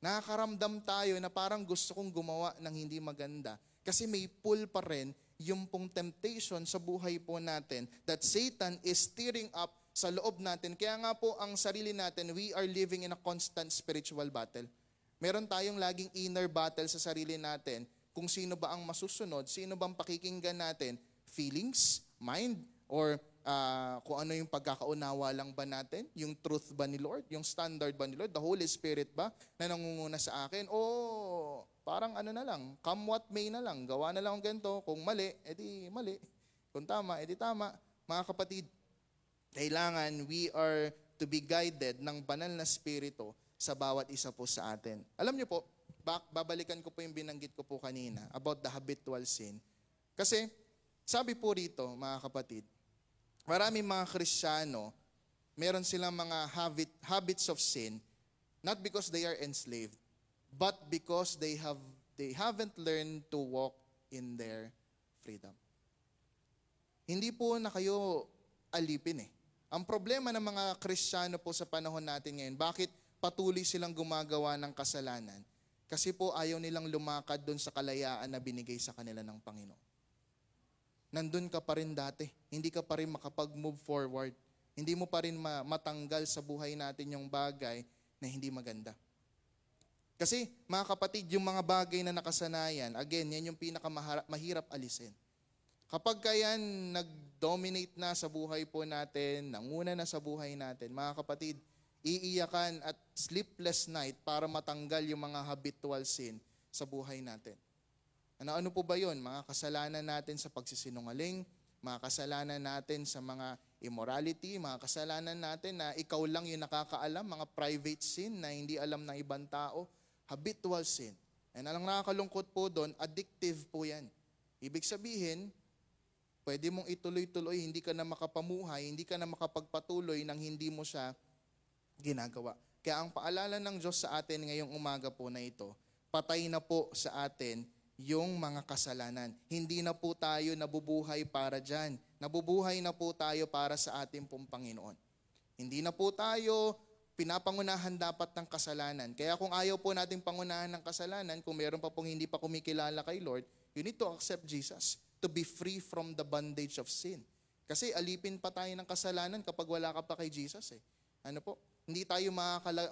Nakakaramdam tayo na parang gusto kong gumawa ng hindi maganda. Kasi may pull pa rin yung pong temptation sa buhay po natin that Satan is stirring up sa loob natin. Kaya nga po ang sarili natin, we are living in a constant spiritual battle. Meron tayong laging inner battle sa sarili natin kung sino ba ang masusunod, sino bang pakikinggan natin, feelings, mind, or kung ano yung pagkakaunawa lang ba natin, yung truth ba ni Lord, yung standard ba ni Lord, the Holy Spirit ba na nangunguna sa akin, o parang ano na lang, come what may na lang, gawa na lang ang ganito, kung mali, edi mali, kung tama, edi tama. Mga kapatid, kailangan we are to be guided ng banal na spirito sa bawat isa po sa atin. Alam niyo po, babalikan ko po yung binanggit ko po kanina about the habitual sin. Kasi sabi po rito, mga kapatid, maraming mga Kristiyano, meron silang mga habits of sin, not because they are enslaved, but because they haven't learned to walk in their freedom. Hindi po na kayo alipin eh. Ang problema ng mga Kristiyano po sa panahon natin ngayon, bakit patuloy silang gumagawa ng kasalanan? Kasi po ayaw nilang lumakad doon sa kalayaan na binigay sa kanila ng Panginoon. Nandun ka pa rin dati. Hindi ka pa rin makapag-move forward. Hindi mo pa rin matanggal sa buhay natin yung bagay na hindi maganda. Kasi mga kapatid, yung mga bagay na nakasanayan, again, yan yung pinakamahirap alisin. Kapag yan nag-dominate na sa buhay po natin, nanguna na sa buhay natin, mga kapatid, iiyakan at sleepless night para matanggal yung mga habitual sin sa buhay natin. Ano po ba yun? Mga kasalanan natin sa pagsisinungaling, mga kasalanan natin sa mga immorality, mga kasalanan natin na ikaw lang yung nakakaalam, mga private sin na hindi alam ng ibang tao, habitual sin. And alang nakakalungkot po doon, addictive po yan. Ibig sabihin, pwede mong ituloy-tuloy, hindi ka na makapamuhay, hindi ka na makapagpatuloy nang hindi mo siya ginagawa. Kaya ang paalala ng Diyos sa atin ngayong umaga po na ito, patay na po sa atin yung mga kasalanan. Hindi na po tayo nabubuhay para dyan. Nabubuhay na po tayo para sa ating pong Panginoon. Hindi na po tayo pinapangunahan dapat ng kasalanan. Kaya kung ayaw po natin pangunahan ng kasalanan, kung meron pa pong hindi pa kumikilala kay Lord, you need to accept Jesus to be free from the bondage of sin. Kasi alipin pa tayo ng kasalanan kapag wala ka pa kay Jesus eh. Ano po? Hindi tayo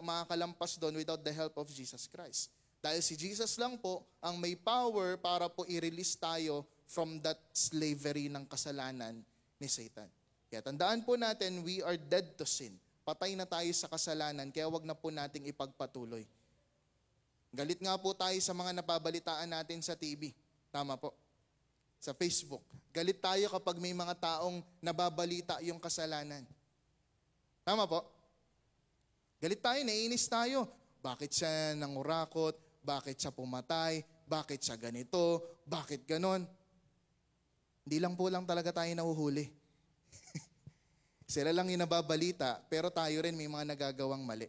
makakalampas doon without the help of Jesus Christ. Dahil si Jesus lang po ang may power para po i-release tayo from that slavery ng kasalanan ni Satan. Kaya tandaan po natin, we are dead to sin. Patay na tayo sa kasalanan, kaya wag na po nating ipagpatuloy. Galit nga po tayo sa mga napabalitaan natin sa TV. Tama po. Sa Facebook. Galit tayo kapag may mga taong nababalita yung kasalanan. Tama po. Galit tayo, naiinis tayo. Bakit siya nangurakot? Bakit siya pumatay? Bakit siya ganito? Bakit ganon? Hindi lang po talaga tayo nahuhuli. Sila lang yung nababalita, pero tayo rin may mga nagagawang mali.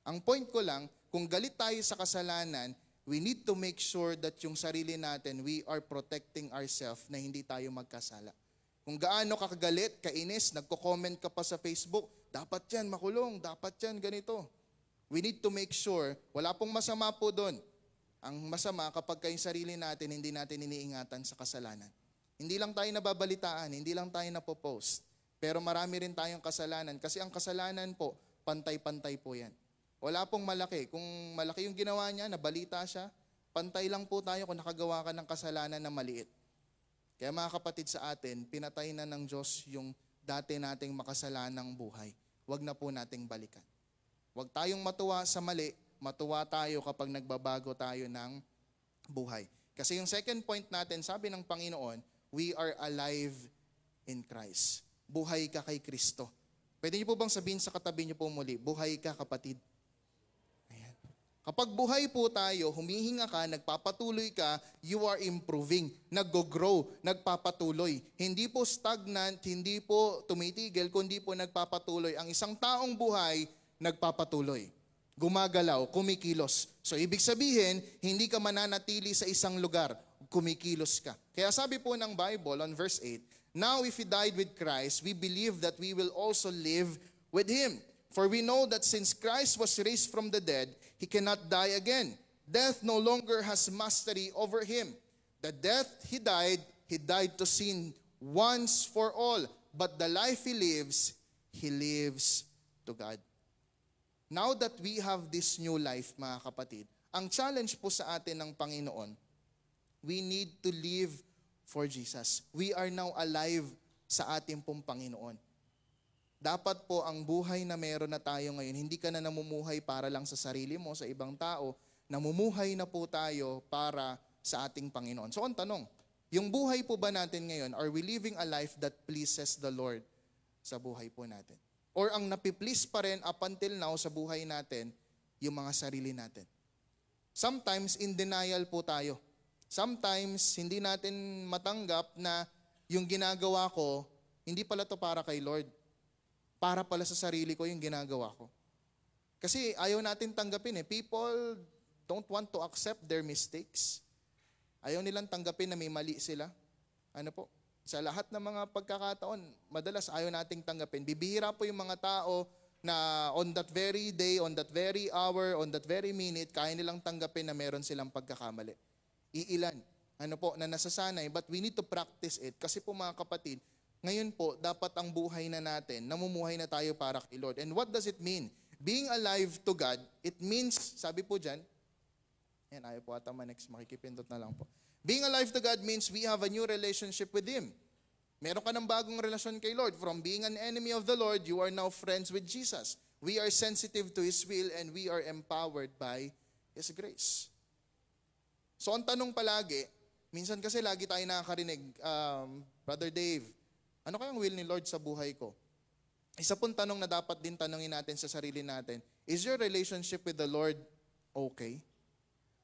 Ang point ko lang, kung galit tayo sa kasalanan, we need to make sure that yung sarili natin, we are protecting ourselves na hindi tayo magkasala. Kung gaano ka kagalit, kainis, nagko-comment ka pa sa Facebook, dapat yan makulong, dapat yan ganito. We need to make sure, wala pong masama po doon. Ang masama kapag kayong sarili natin, hindi natin iniingatan sa kasalanan. Hindi lang tayo nababalitaan, hindi lang tayo napopost. Pero marami rin tayong kasalanan. Kasi ang kasalanan po, pantay-pantay po yan. Wala pong malaki. Kung malaki yung ginawa niya, nabalita siya, pantay lang po tayo kung nakagawa ka ng kasalanan na maliit. Kaya mga kapatid sa atin, pinatay na ng Diyos yung dati nating makasalanang buhay. Huwag na po nating balikan. Huwag tayong matuwa sa mali, matuwa tayo kapag nagbabago tayo ng buhay. Kasi yung second point natin, sabi ng Panginoon, we are alive in Christ. Buhay ka kay Kristo. Pwede niyo po bang sabihin sa katabi niyo po muli, buhay ka kapatid? Ayan. Kapag buhay po tayo, humihinga ka, nagpapatuloy ka, you are improving, nag-grow, nagpapatuloy. Hindi po stagnant, hindi po tumitigil, kundi po nagpapatuloy. Ang isang taong buhay, nagpapatuloy. Gumagalaw, kumikilos. So ibig sabihin, hindi ka mananatili sa isang lugar, kumikilos ka. Kaya sabi po ng Bible on verse 8, now if we died with Christ, we believe that we will also live with Him. For we know that since Christ was raised from the dead, He cannot die again. Death no longer has mastery over Him. The death He died to sin once for all. But the life He lives to God. Now that we have this new life, mga kapatid, ang challenge po sa atin ng Panginoon, we need to live for Jesus. We are now alive sa ating pong Panginoon. Dapat po ang buhay na meron na tayo ngayon, hindi ka na namumuhay para lang sa sarili mo, sa ibang tao, namumuhay na po tayo para sa ating Panginoon. So ang tanong, yung buhay po ba natin ngayon, are we living a life that pleases the Lord sa buhay po natin? Or ang napiplease pa rin up until now sa buhay natin, yung mga sarili natin. Sometimes in denial po tayo. Sometimes hindi natin matanggap na yung ginagawa ko, hindi pala to para kay Lord. Para pala sa sarili ko yung ginagawa ko. Kasi ayaw natin tanggapin eh. People don't want to accept their mistakes. Ayaw nilang tanggapin na may mali sila. Ano po? Sa lahat ng mga pagkakataon, madalas ayaw nating tanggapin. Bibihira po yung mga tao na on that very day, on that very hour, on that very minute, kaya nilang tanggapin na meron silang pagkakamali. Iilan, na nasasanay, but we need to practice it. Kasi po mga kapatid, ngayon po, dapat ang buhay na natin, namumuhay na tayo para kay Lord. And what does it mean? Being alive to God, it means, sabi po dyan, yan, ayaw po ata next, makikipindot na lang po. Being alive to God means we have a new relationship with Him. Meron ka ng bagong relasyon kay Lord. From being an enemy of the Lord, you are now friends with Jesus. We are sensitive to His will and we are empowered by His grace. So ang tanong palagi, minsan kasi lagi tayo nakakarinig, Brother Dave, ano kayang will ni Lord sa buhay ko? Isa pong tanong na dapat din tanongin natin sa sarili natin, is your relationship with the Lord okay?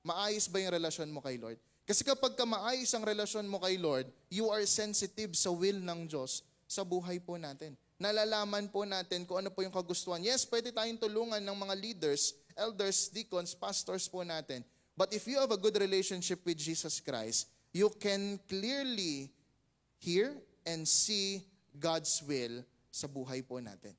Maayos ba yung relasyon mo kay Lord? Kasi kapag maayos ang relasyon mo kay Lord, you are sensitive sa will ng Diyos sa buhay po natin. Nalalaman po natin kung ano po yung kagustuhan. Yes, pwede tayong tulungan ng mga leaders, elders, deacons, pastors po natin. But if you have a good relationship with Jesus Christ, you can clearly hear and see God's will sa buhay po natin.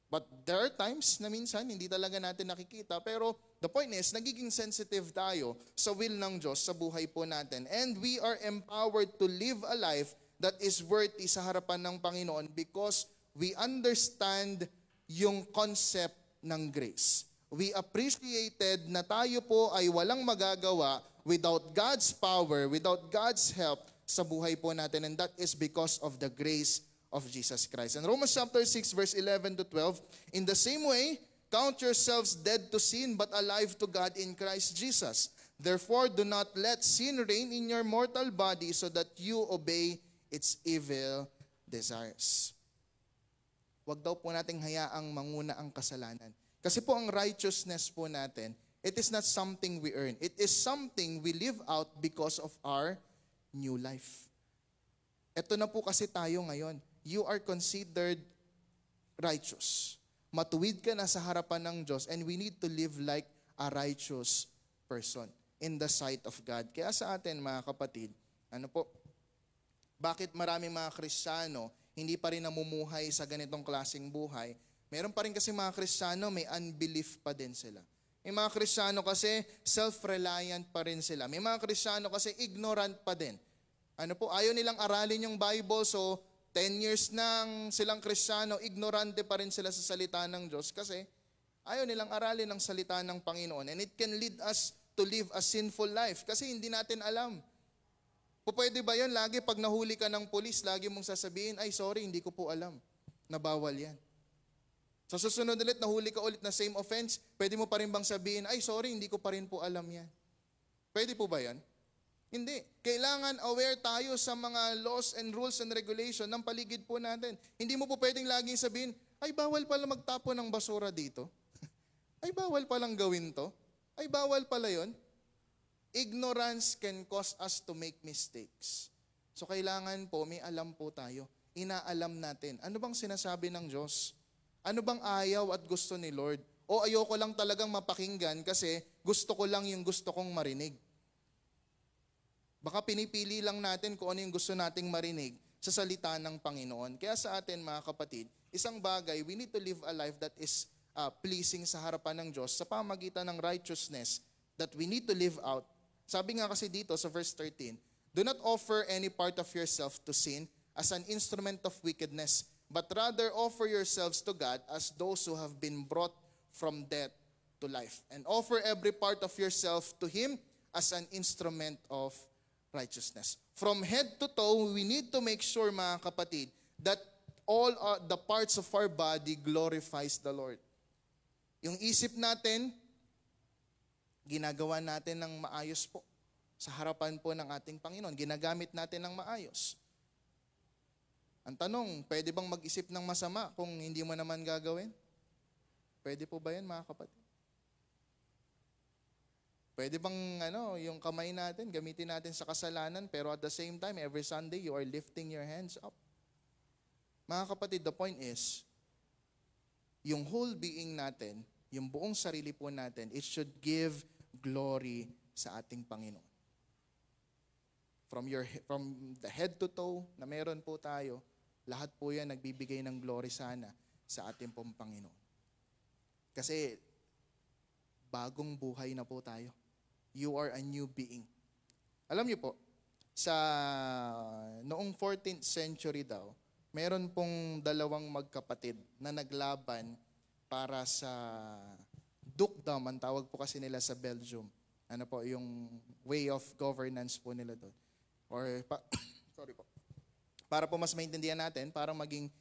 But there are times na minsan hindi talaga natin nakikita, pero the point is, nagiging sensitive tayo sa will ng Diyos sa buhay po natin. And we are empowered to live a life that is worthy sa harapan ng Panginoon because we understand yung concept ng grace. We appreciated na tayo po ay walang magagawa without God's power, without God's help sa buhay po natin. And that is because of the grace of Jesus Christ. And Romans chapter 6 verse 11 to 12, in the same way, count yourselves dead to sin but alive to God in Christ Jesus. Therefore, do not let sin reign in your mortal body so that you obey its evil desires. Huwag daw po nating hayaang manguna ang kasalanan. Kasi po ang righteousness po natin, it is not something we earn. It is something we live out because of our new life. Ito na po kasi tayo ngayon. You are considered righteous. Matuwid ka na sa harapan ng Diyos and we need to live like a righteous person in the sight of God. Kaya sa atin mga kapatid, bakit maraming mga Kristiyano hindi pa rin namumuhay sa ganitong klaseng buhay. Meron pa rin kasi mga Kristiyano, may unbelief pa din sila. May mga Kristiyano kasi self-reliant pa rin sila. May mga Kristiyano kasi ignorant pa din. Ayaw nilang aralin yung Bible, so 10 years nang silang Kristiyano, ignorante pa rin sila sa salita ng Diyos kasi ayaw nilang aralin ang salita ng Panginoon. And it can lead us to live a sinful life kasi hindi natin alam. Pwede ba yun? Lagi pag nahuli ka ng pulis, lagi mong sasabihin, ay sorry, hindi ko po alam. Nabawal yan. Sa susunod ulit, nahuli ka ulit na same offense, pwede mo pa rin bang sabihin, ay sorry, hindi ko pa rin po alam yan. Pwede po ba yan? Hindi. Kailangan aware tayo sa mga laws and rules and regulation ng paligid po natin. Hindi mo po pwedeng laging sabihin, ay bawal pala magtapon ng basura dito. Ay bawal palang gawin to. Ay bawal pala yon. Ignorance can cause us to make mistakes. So kailangan po, may alam po tayo. Inaalam natin. Ano bang sinasabi ng Diyos? Ano bang ayaw at gusto ni Lord? O ayoko lang talagang mapakinggan kasi gusto ko lang yung gusto kong marinig. Baka pinipili lang natin kung ano yung gusto nating marinig sa salita ng Panginoon. Kaya sa atin mga kapatid, isang bagay, we need to live a life that is pleasing sa harapan ng Diyos sa pamagitan ng righteousness that we need to live out. Sabi nga kasi dito sa verse 13, do not offer any part of yourself to sin as an instrument of wickedness, but rather offer yourselves to God as those who have been brought from death to life. And offer every part of yourself to Him as an instrument of righteousness. From head to toe, we need to make sure, mga kapatid, that all the parts of our body glorifies the Lord. Yung isip natin, ginagawa natin ng maayos po. Sa harapan po ng ating Panginoon, ginagamit natin ng maayos. Ang tanong, pwede bang mag-isip ng masama kung hindi mo naman gagawin? Pwede po ba yan, mga kapatid? Pwede bang yung kamay natin, gamitin natin sa kasalanan, pero at the same time, every Sunday, you are lifting your hands up? Mga kapatid, the point is, yung whole being natin, yung buong sarili po natin, it should give glory sa ating Panginoon. From the head to toe na meron po tayo, lahat po yan nagbibigay ng glory sana sa ating pong Panginoon. Kasi bagong buhay na po tayo. You are a new being. Alam niyo po, noong 14th century daw, meron pong dalawang magkapatid na naglaban para sa dukedom, ang tawag po kasi nila sa Belgium. Yung way of governance po nila doon. Sorry po. Para po mas maintindihan natin, para maging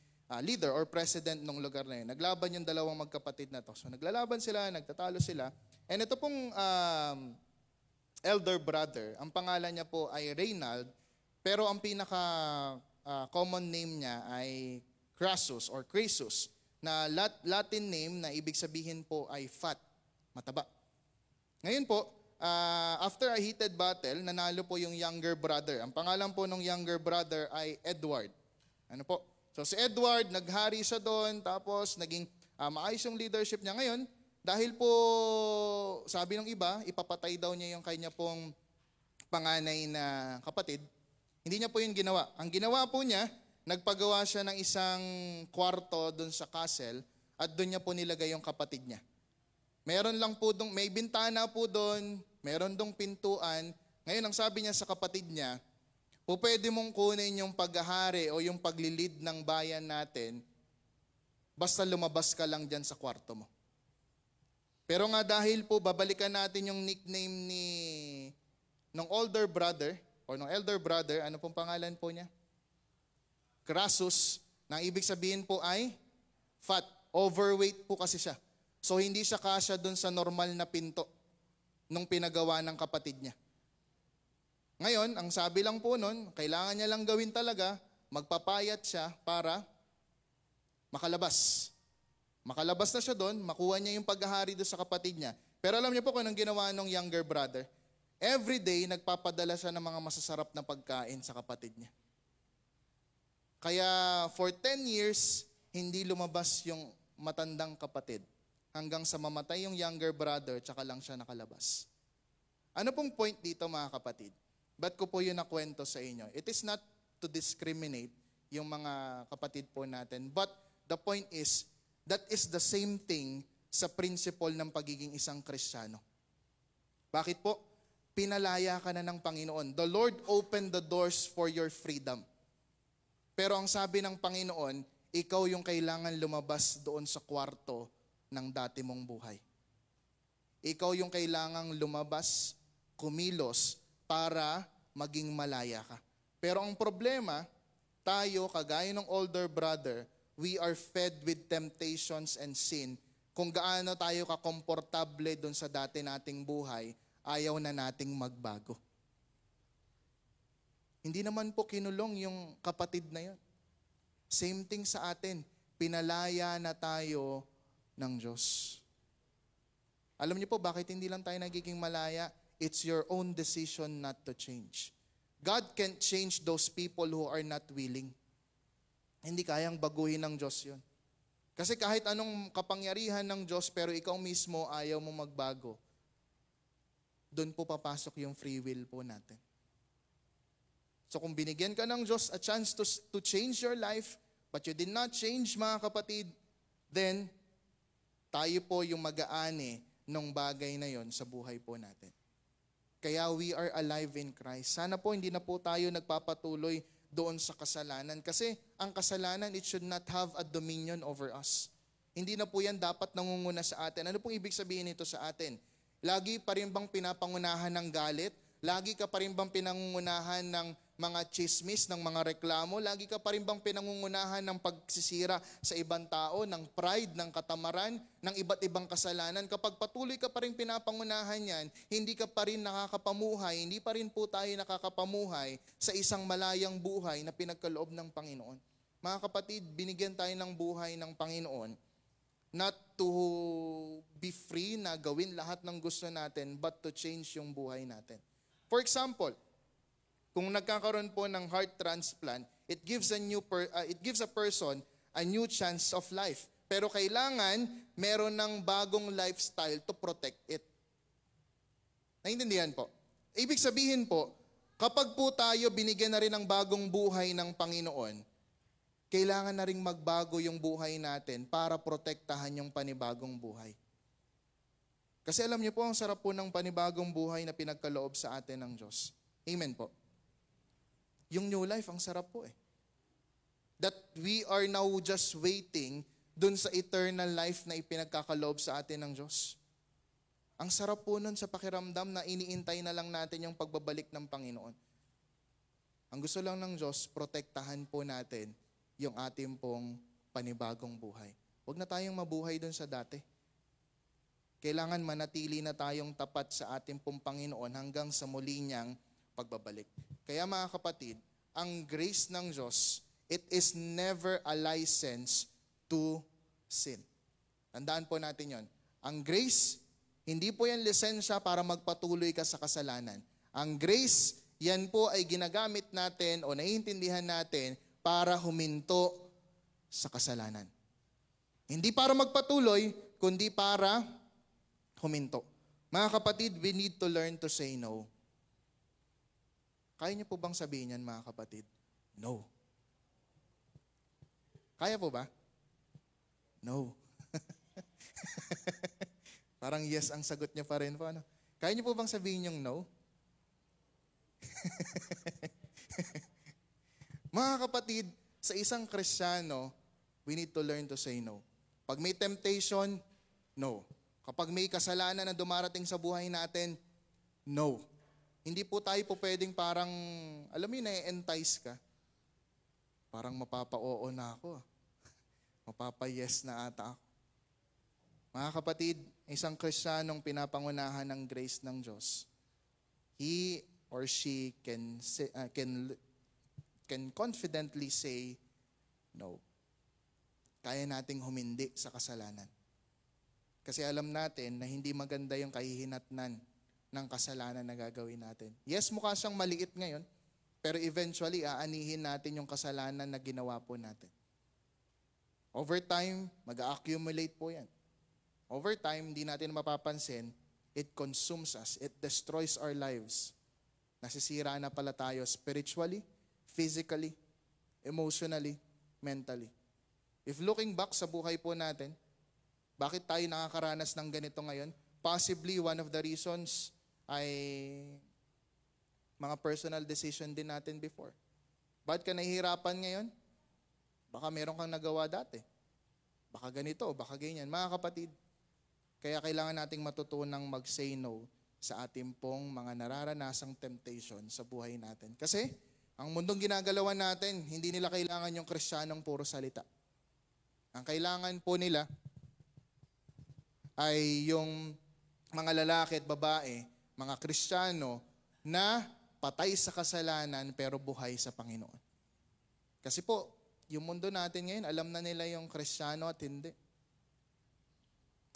leader or president ng lugar na yun. Naglaban yung dalawang magkapatid na to. So naglalaban sila, nagtatalo sila. And ito pong elder brother, ang pangalan niya po ay Reynald, pero ang pinaka common name niya ay Crassus or Crassus, na Latin name na ibig sabihin po ay fat, mataba. Ngayon po, after a heated battle, nanalo po yung younger brother. Ang pangalan po ng younger brother ay Edward. So si Edward, naghari siya doon, tapos naging maayos yung leadership niya. Ngayon, dahil po, sabi ng iba, ipapatay daw niya yung kanya pong panganay na kapatid, hindi niya po yun ginawa. Ang ginawa po niya, nagpagawa siya ng isang kwarto doon sa castle at doon niya po nilagay yung kapatid niya. Meron lang po doon, may bintana po doon, meron dong pintuan. Ngayon, ang sabi niya sa kapatid niya, o pwede mong kunin yung paghahari o yung paglilid ng bayan natin, basta lumabas ka lang dyan sa kwarto mo. Pero nga dahil po, babalikan natin yung nickname ng older brother, o ng elder brother, ano pong pangalan po niya? Crassus, na ibig sabihin po ay fat, overweight po kasi siya. So hindi siya kasya dun sa normal na pinto nung pinagawa ng kapatid niya. Ngayon, ang sabi lang po nun, kailangan niya lang gawin talaga, magpapayat siya para makalabas. Makalabas na siya doon, makuha niya yung paghahari doon sa kapatid niya. Pero alam niyo po kung anong ginawa ng younger brother? Every day, nagpapadala siya ng mga masasarap na pagkain sa kapatid niya. Kaya for 10 years, hindi lumabas yung matandang kapatid. Hanggang sa mamatay yung younger brother, tsaka lang siya nakalabas. Ano pong point dito mga kapatid? Ba't ko po yun nakwento sa inyo? It is not to discriminate yung mga kapatid po natin. But the point is, that is the same thing sa principle ng pagiging isang Kristiyano. Bakit po? Pinalaya ka na ng Panginoon. The Lord opened the doors for your freedom. Pero ang sabi ng Panginoon, ikaw yung kailangan lumabas doon sa kwarto ng dati mong buhay. Ikaw yung kailangang lumabas, kumilos, para maging malaya ka. Pero ang problema, tayo, kagaya ng older brother, we are fed with temptations and sin. Kung gaano tayo kakomportable doon sa dati nating buhay, ayaw na nating magbago. Hindi naman po kinulong yung kapatid na yun. Same thing sa atin. Pinalaya na tayo ng Diyos. Alam niyo po bakit hindi lang tayo nagiging malaya? It's your own decision not to change. God can't change those people who are not willing. Hindi kayang baguhin ng Diyos yun. Kasi kahit anong kapangyarihan ng Diyos pero ikaw mismo ayaw mo magbago, doon po papasok yung free will po natin. So kung binigyan ka ng Diyos a chance to change your life, but you did not change, mga kapatid, then tayo po yung mag-aani ng bagay na yon sa buhay po natin. Kaya we are alive in Christ. Sana po hindi na po tayo nagpapatuloy doon sa kasalanan. Kasi ang kasalanan, it should not have a dominion over us. Hindi na po yan dapat nangunguna sa atin. Ano pong ibig sabihin nito sa atin? Lagi pa rin bang pinapangunahan ng galit? Lagi ka pa rin bang pinangungunahan ng mga chismis, ng mga reklamo? Lagi ka pa rin bang pinangungunahan ng pagsisira sa ibang tao, ng pride, ng katamaran, ng iba't ibang kasalanan? Kapag patuloy ka pa rin pinapangunahan yan, hindi ka pa rin nakakapamuhay, hindi pa rin po tayo nakakapamuhay sa isang malayang buhay na pinagkaloob ng Panginoon. Mga kapatid, binigyan tayo ng buhay ng Panginoon not to be free na gawin lahat ng gusto natin, but to change yung buhay natin. For example, kung nagkakaroon po ng heart transplant, it gives a person a new chance of life. Pero kailangan meron ng bagong lifestyle to protect it. Naintindihan po? Ibig sabihin po, kapag po tayo binigyan na rin ng bagong buhay ng Panginoon, kailangan na rin magbago yung buhay natin para protektahan yung panibagong buhay. Kasi alam niyo po, ang sarap po ng panibagong buhay na pinagkaloob sa atin ng Diyos. Amen po. Yung new life, ang sarap po eh. That we are now just waiting dun sa eternal life na ipinagkakaloob sa atin ng Diyos. Ang sarap po nun sa pakiramdam na iniintay na lang natin yung pagbabalik ng Panginoon. Ang gusto lang ng Diyos, protektahan po natin yung ating pong panibagong buhay. Huwag na tayong mabuhay dun sa dati. Kailangan manatili na tayong tapat sa ating pong Panginoon hanggang sa muli niyang pagbabalik. Kaya mga kapatid, ang grace ng Diyos, it is never a license to sin. Tandaan po natin yon. Ang grace, hindi po yan lisensya para magpatuloy ka sa kasalanan. Ang grace, yan po ay ginagamit natin o naiintindihan natin para huminto sa kasalanan. Hindi para magpatuloy, kundi para huminto. Mga kapatid, we need to learn to say no. Kaya niyo po bang sabihin yan, mga kapatid? No. Kaya po ba? No. Parang yes ang sagot niya pa rin po. Ano? Kaya niyo po bang sabihin yung no? Mga kapatid, sa isang Kristiyano, we need to learn to say no. Pag may temptation, no. Kapag may kasalanan na dumarating sa buhay natin, no. Hindi po tayo po pwedeng parang, alam mo yun, na-entice ka. Parang mapapa-oo na ako. Mapapa-yes na ata ako. Mga kapatid, isang Kristiyanong pinapangunahan ng grace ng Diyos, he or she can confidently say, no. Kaya nating humindi sa kasalanan. Kasi alam natin na hindi maganda yung kahihinatnan ng kasalanan na gagawin natin. Yes, mukha siyang maliit ngayon, pero eventually, aanihin natin yung kasalanan na ginawa po natin. Over time, mag-accumulate po yan. Over time, hindi natin mapapansin, it consumes us, it destroys our lives. Nasisira na pala tayo spiritually, physically, emotionally, mentally. If looking back sa buhay po natin, bakit tayo nakakaranas ng ganito ngayon? Possibly one of the reasons ay mga personal decision din natin before. Bakit ka nahihirapan ngayon? Baka meron kang nagawa dati. Baka ganito, baka ganyan. Mga kapatid, kaya kailangan nating matutunang mag-say no sa ating pong mga nararanasang temptation sa buhay natin. Kasi, ang mundong ginagalawan natin, hindi nila kailangan yung Kristiyanong puro salita. Ang kailangan po nila ay yung mga lalaki at babae, mga Kristiyano na patay sa kasalanan pero buhay sa Panginoon. Kasi po, yung mundo natin ngayon, alam na nila yung Kristiyano at hindi.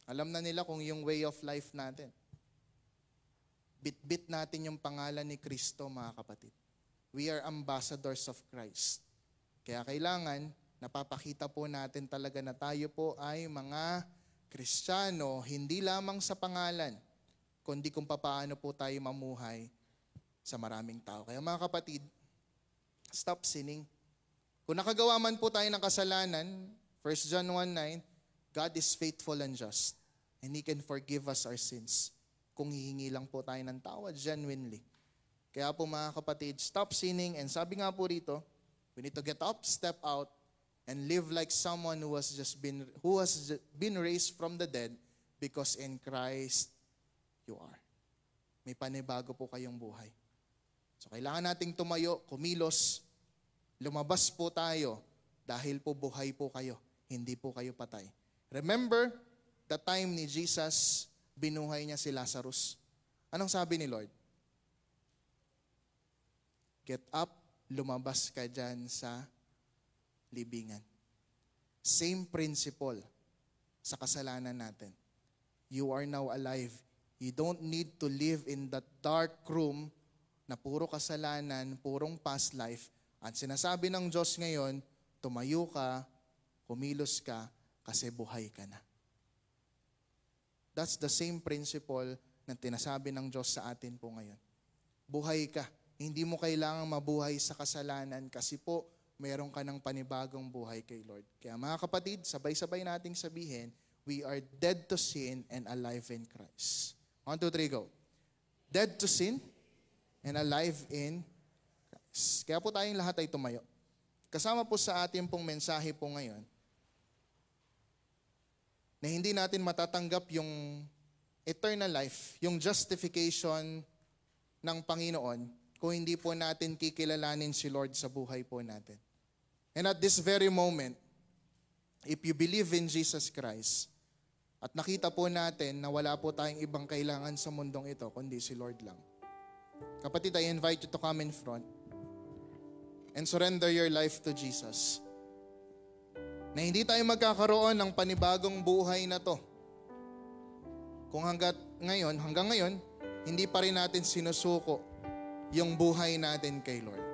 Alam na nila kung yung way of life natin. Bit-bit natin yung pangalan ni Kristo, mga kapatid. We are ambassadors of Christ. Kaya kailangan, napapakita po natin talaga na tayo po ay mga Kristiyano, hindi lamang sa pangalan, kundi kung paano po tayo mamuhay sa maraming tao. Kaya mga kapatid, stop sinning. Kung nakagawa man po tayo ng kasalanan, 1 John 1:9, God is faithful and just, and He can forgive us our sins. Kung hihingi lang po tayo ng tawad, genuinely. Kaya po mga kapatid, stop sinning, and sabi nga po rito, we need to get up, step out, and live like someone who has been raised from the dead, because in Christ you are. May panibago po kayong buhay. So kailangan nating tumayo, kumilos, lumabas po tayo dahil po buhay po kayo, hindi po kayo patay. Remember the time ni Jesus, binuhay niya si Lazarus. Anong sabi ni Lord? Get up, lumabas ka dyan sa libingan. Same principle sa kasalanan natin. You are now alive. You don't need to live in that dark room na puro kasalanan, purong past life. At sinasabi ng Diyos ngayon, tumayo ka, kumilos ka, kasi buhay ka na. That's the same principle na tinasabi ng Diyos sa atin po ngayon. Buhay ka. Hindi mo kailangang mabuhay sa kasalanan kasi po, meron ka ng panibagong buhay kay Lord. Kaya mga kapatid, sabay-sabay nating sabihin, we are dead to sin and alive in Christ. 1, 2, 3, go. Dead to sin and alive in Christ. Kaya po tayong lahat ay tumayo. Kasama po sa ating pong mensahe po ngayon, na hindi natin matatanggap yung eternal life, yung justification ng Panginoon, kung hindi po natin kikilalanin si Lord sa buhay po natin. And at this very moment, if you believe in Jesus Christ, at nakita po natin na wala po tayong ibang kailangan sa mundong ito, kundi si Lord lang. Kapatid, I invite you to come in front and surrender your life to Jesus. Na hindi tayo magkakaroon ng panibagong buhay na to. Kung hanggang ngayon, hindi pa rin natin sinusuko yung buhay natin kay Lord.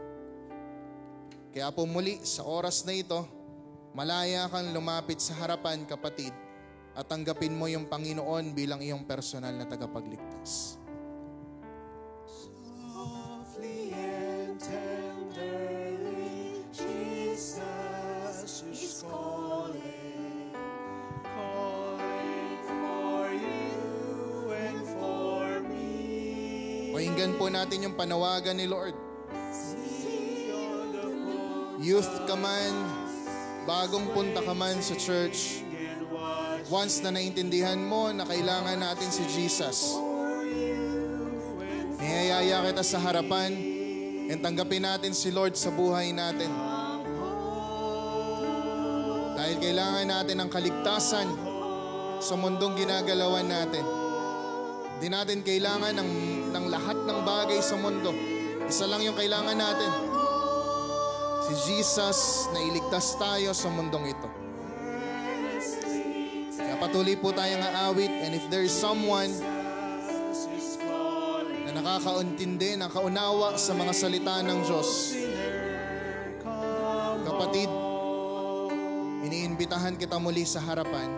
Kaya po muli, sa oras na ito, malaya kang lumapit sa harapan, kapatid, at tanggapin mo yung Panginoon bilang iyong personal na tagapagligtas. Softly and tenderly, Jesus is calling, calling for you and for me. Pakinggan po natin yung panawagan ni Lord. Youth ka man, bagong punta ka man sa church, once na naintindihan mo na kailangan natin si Jesus, niyayaya kita sa harapan and tanggapin natin si Lord sa buhay natin. Dahil kailangan natin ng kaligtasan sa mundong ginagalawan natin. Hindi natin kailangan ng lahat ng bagay sa mundo. Isa lang yung kailangan natin. Si Jesus na iligtas tayo sa mundong ito. Kaya patuloy po tayong aawit, and if there is someone na nakakaintindi, nakaunawa sa mga salita ng Diyos, kapatid, iniimbitahan kita muli sa harapan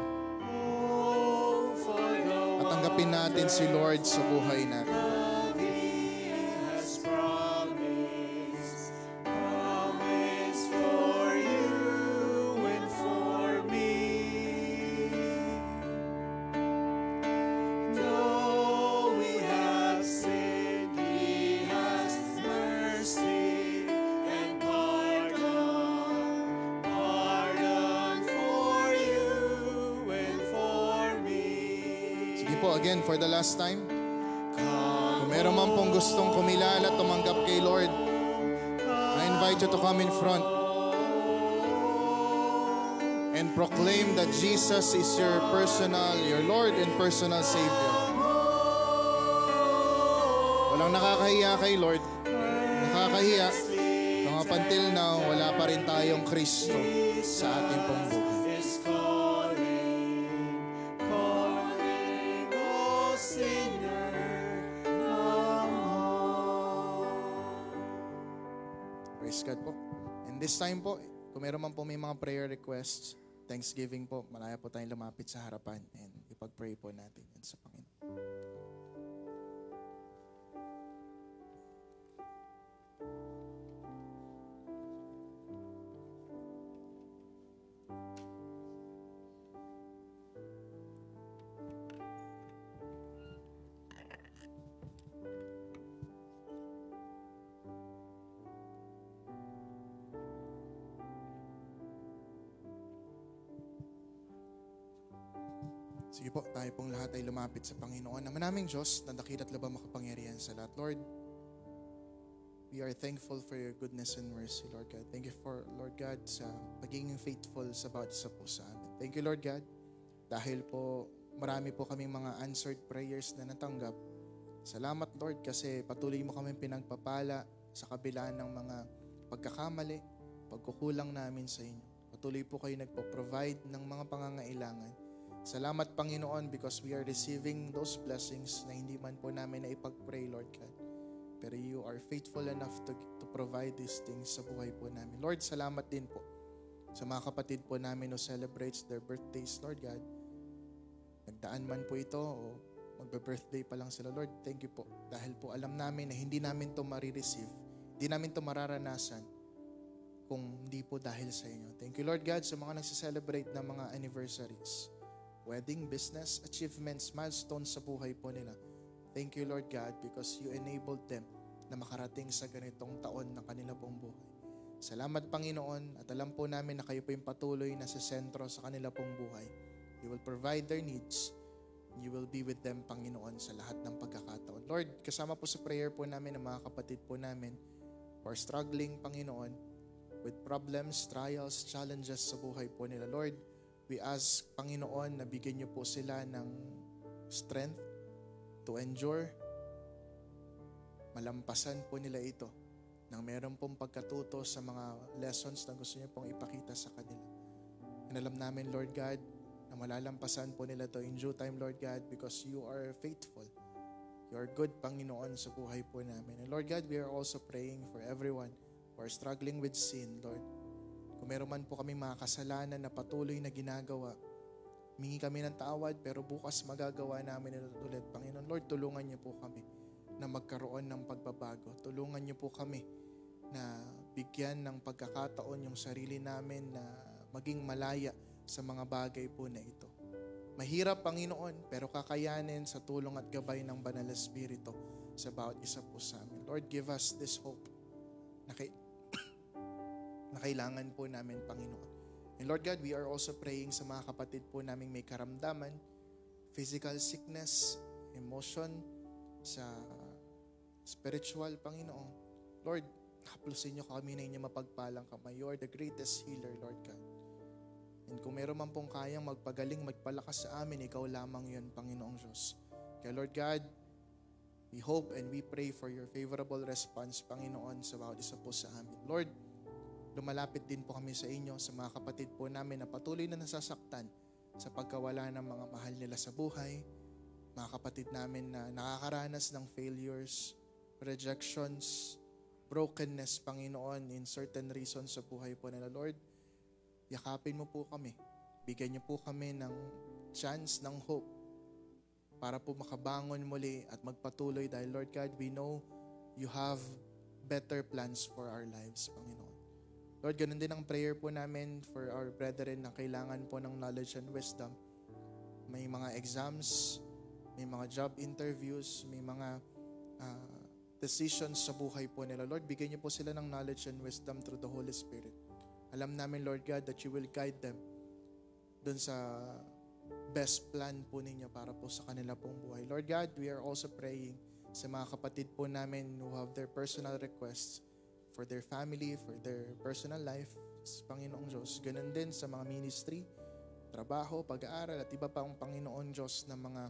at tanggapin natin si Lord sa buhay natin. He has promised. again for the last time. Kung meron man pong gustong kumilala, tumanggap kay Lord, I invite you to come in front and proclaim that Jesus is your Lord and personal Savior. Walang nakakahiya kay Lord. Nakakahiya. Kung up until now, wala pa rin tayong Kristo sa ating pong buhay. is calling, calling, oh sinner, come home. Praise God po. And this time po, kung meron man po may mga prayer requests, Thanksgiving po, malaya po tayong lumapit sa harapan and ipag-pray po natin yan sa Panginoon. Sige po, tayo pong lahat ay lumapit sa Panginoon. Naman naming Diyos, na dakila't labang makapangyarihan sa lahat. Lord, we are thankful for your goodness and mercy, Lord God. Thank you for, Lord God, sa pagiging faithful sa bawat isa po sa amin. Thank you, Lord God, dahil po marami po kaming mga answered prayers na natanggap. Salamat, Lord, kasi patuloy mo kami pinagpapala sa kabila ng mga pagkakamali, pagkukulang namin sa inyo. Patuloy po kayo nagpo-provide ng mga pangangailangan. Salamat, Panginoon, because we are receiving those blessings na hindi man po namin na ipag-pray, Lord God. Pero you are faithful enough to provide these things sa buhay po namin. Lord, salamat din po sa mga kapatid po namin who celebrates their birthdays, Lord God. Nagdaan man po ito o magbe-birthday pa lang sila, Lord, thank you po. Dahil po alam namin na hindi namin ito marireceive, hindi namin ito mararanasan kung hindi po dahil sa inyo. Thank you, Lord God, sa mga nagsiselebrate ng mga anniversaries, wedding, business, achievements, milestones sa buhay po nila. Thank you, Lord God, because you enabled them na makarating sa ganitong taon na kanila pong buhay. Salamat, Panginoon, at alam po namin na kayo po yung patuloy na sa sentro sa kanila pong buhay. You will provide their needs. You will be with them, Panginoon, sa lahat ng pagkakataon. Lord, kasama po sa prayer po namin ng mga kapatid po namin who are struggling, Panginoon, with problems, trials, challenges sa buhay po nila. Lord, we ask, Panginoon, na bigyan niyo po sila ng strength to endure. Malampasan po nila ito nang meron pong pagkatuto sa mga lessons na gusto niyo pong ipakita sa kanila. And alam namin, Lord God, na malalampasan po nila to in due time, Lord God, because you are faithful. You are good, Panginoon, sa buhay po namin. And Lord God, we are also praying for everyone who are struggling with sin, Lord. Kung meron man po kami mga kasalanan na patuloy na ginagawa, mingi kami ng tawad, pero bukas magagawa namin ito ulit. Panginoon, Lord, tulungan niyo po kami na magkaroon ng pagbabago. Tulungan niyo po kami na bigyan ng pagkakataon yung sarili namin na maging malaya sa mga bagay po na ito. Mahirap, Panginoon, pero kakayanin sa tulong at gabay ng Banal na Espiritu sa bawat isa po sa amin. Lord, give us this hope na kailangan po namin, Panginoon. And Lord God, we are also praying sa mga kapatid po naming may karamdaman, physical sickness, emotion, sa spiritual, Panginoon. Lord, haplusin niyo kami na inyong mapagpalang kamay. You are the greatest healer, Lord God. And kung meron man pong kayang magpagaling, magpalakas sa amin, ikaw lamang yun, Panginoong Diyos. Kaya Lord God, we hope and we pray for your favorable response, Panginoon, sa bawat isa po sa amin. Lord, lumalapit din po kami sa inyo, sa mga kapatid po namin na patuloy na nasasaktan sa pagkawala ng mga mahal nila sa buhay, mga kapatid namin na nakakaranas ng failures, rejections, brokenness, Panginoon, in certain reasons sa buhay po nila. Lord, yakapin mo po kami. Bigyan niyo po kami ng chance, ng hope para po makabangon muli at magpatuloy dahil, Lord God, we know you have better plans for our lives, Panginoon. Lord, ganun din ang prayer po namin for our brethren na kailangan po ng knowledge and wisdom. May mga exams, may mga job interviews, may mga decisions sa buhay po nila. Lord, bigyan niyo po sila ng knowledge and wisdom through the Holy Spirit. Alam namin, Lord God, that you will guide them dun sa best plan po ninyo para po sa kanila pong buhay. Lord God, we are also praying sa mga kapatid po namin who have their personal requests for their family, for their personal life, Panginoong Diyos. Ganun din sa mga ministry, trabaho, pag-aaral, at iba pa ang Panginoon Diyos na mga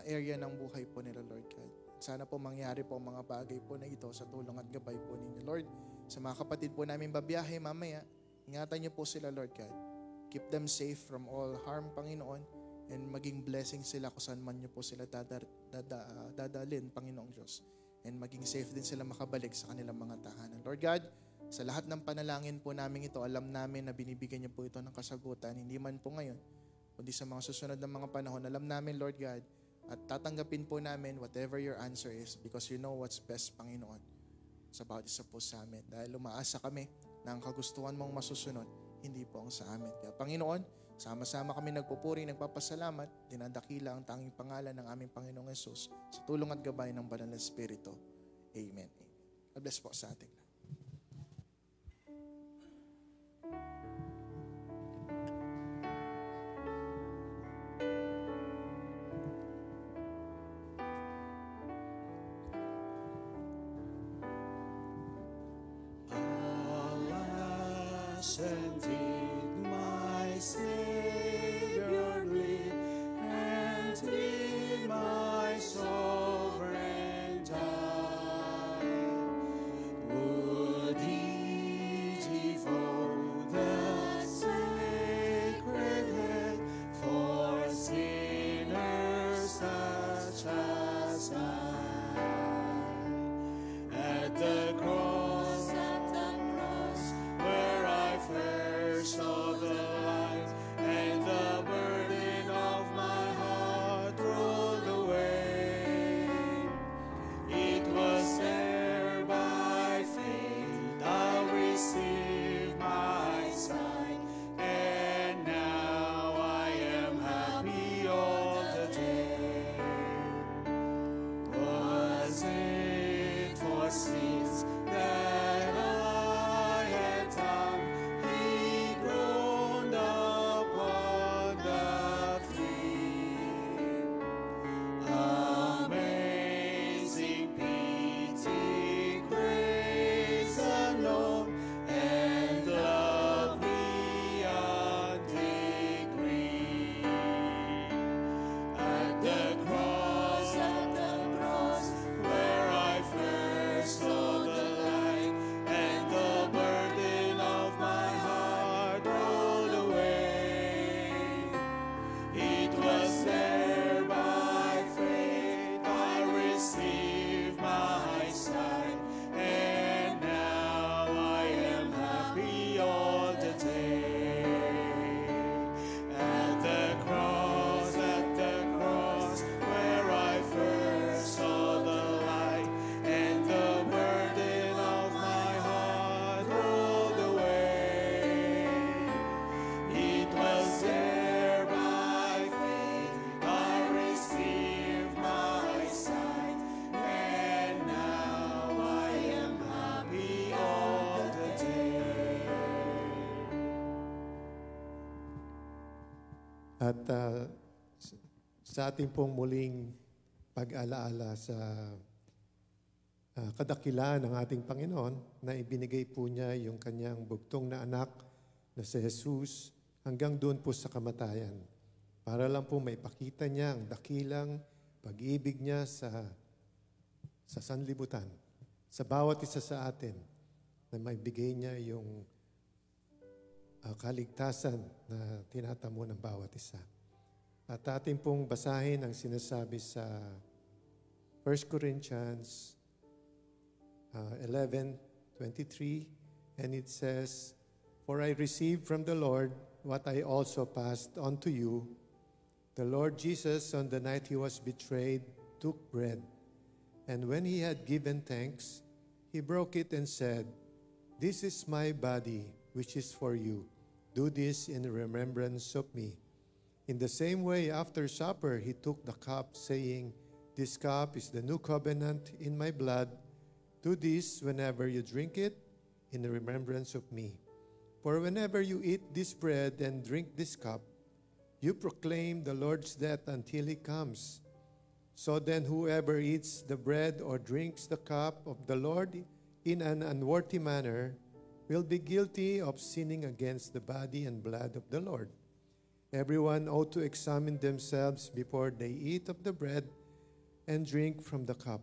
area ng buhay po nila, Lord God. Sana po mangyari po mga bagay po na ito sa tulong at gabay po ninyo. Lord, sa mga kapatid po namin babiyahe mamaya, ingatan niyo po sila, Lord God. Keep them safe from all harm, Panginoon, and maging blessing sila kung saan man niyo po sila dadalhin, Panginoong Diyos. And maging safe din sila makabalik sa kanilang mga tahanan. Lord God, sa lahat ng panalangin po namin ito, alam namin na binibigyan niyo po ito ng kasagutan, hindi man po ngayon, kundi sa mga susunod na mga panahon. Alam namin, Lord God, at tatanggapin po namin whatever your answer is because you know what's best, Panginoon, sa bawat isa po sa amin. Dahil umaasa kami na ang kagustuhan mong masusunod, hindi po ang sa amin. Kaya Panginoon, sama-sama kami nagpupuri, nagpapasalamat, dinadakila ang tanging pangalan ng aming Panginoong Yesus sa tulong at gabay ng Banal na Espiritu. Amen. God bless po sa ating lahat. And did my Savior live, and did my sovereign die? Would he devote the sacred head for sinners such as I? At the cross, where I first saw the light, and the burden of my heart rolled away. It was there by faith I received my sight, and now I am happy all the day. Was it for sins that I had done? He groaned upon the tree. Amazing pity, grace unknown, and love beyond degree. At the cross, where I first saw the light, and the burden of my heart rolled away. It was there by faith I received my sight, and now I am happy all the day. At the cross, where I first saw the light, and the burden of my heart rolled away. It was there by faith I received my sight, and now I am happy all the day. At sa ating pong muling pag-alaala sa kadakilaan ng ating Panginoon na ibinigay po niya yung kanyang bugtong na anak na si Jesus hanggang doon po sa kamatayan. Para lang po maipakita niya ang dakilang pag-ibig niya sa sanlibutan, sa bawat isa sa atin, na maibigay niya yung kaligtasan na tinatamo ng bawat isa. At ating pong basahin ang sinasabi sa 1 Corinthians 11:23, and it says, "For I received from the Lord what I also passed on to you. The Lord Jesus, on the night he was betrayed, took bread, and when he had given thanks, he broke it and said, 'This is my body, which is for you. Do this in remembrance of me.' In the same way, after supper, he took the cup, saying, 'This cup is the new covenant in my blood. Do this whenever you drink it in remembrance of me. For whenever you eat this bread and drink this cup, You proclaim the Lord's death until he comes. So then whoever eats the bread or drinks the cup of the Lord in an unworthy manner will be guilty of sinning against the body and blood of the Lord. Everyone ought to examine themselves before they eat of the bread and drink from the cup.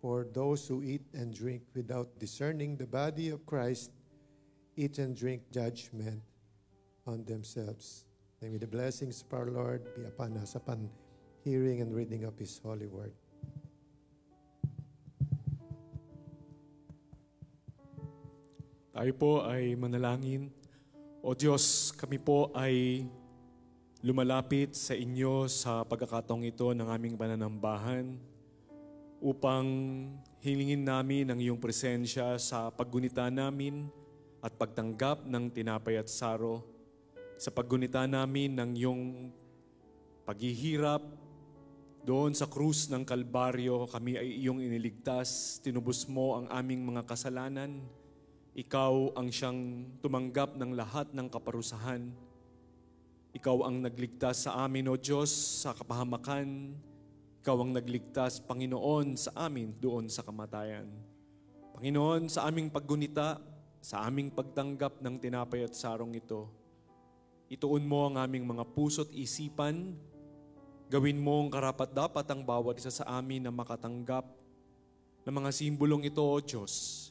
For those who eat and drink without discerning the body of Christ eat and drink judgment on themselves. And may the blessings of our Lord be upon us, upon hearing and reading of His holy word. Tayo po ay manalangin. O Diyos, kami po ay lumalapit sa inyo sa pagkakataong ito ng aming pananambahan upang hilingin namin ang iyong presensya sa paggunita namin at pagtanggap ng tinapay at saro, sa paggunita namin ng iyong paghihirap doon sa krus ng Kalbaryo. Kami ay iyong iniligtas, tinubos mo ang aming mga kasalanan. Ikaw ang siyang tumanggap ng lahat ng kaparusahan. Ikaw ang nagligtas sa amin, O Diyos, sa kapahamakan. Ikaw ang nagligtas, Panginoon, sa amin doon sa kamatayan. Panginoon, sa aming paggunita, sa aming pagtanggap ng tinapay at sarong ito, ituon mo ang aming mga puso't isipan. Gawin mo ang karapat-dapat ang bawat isa sa amin na makatanggap ng mga simbolong ito, O Diyos.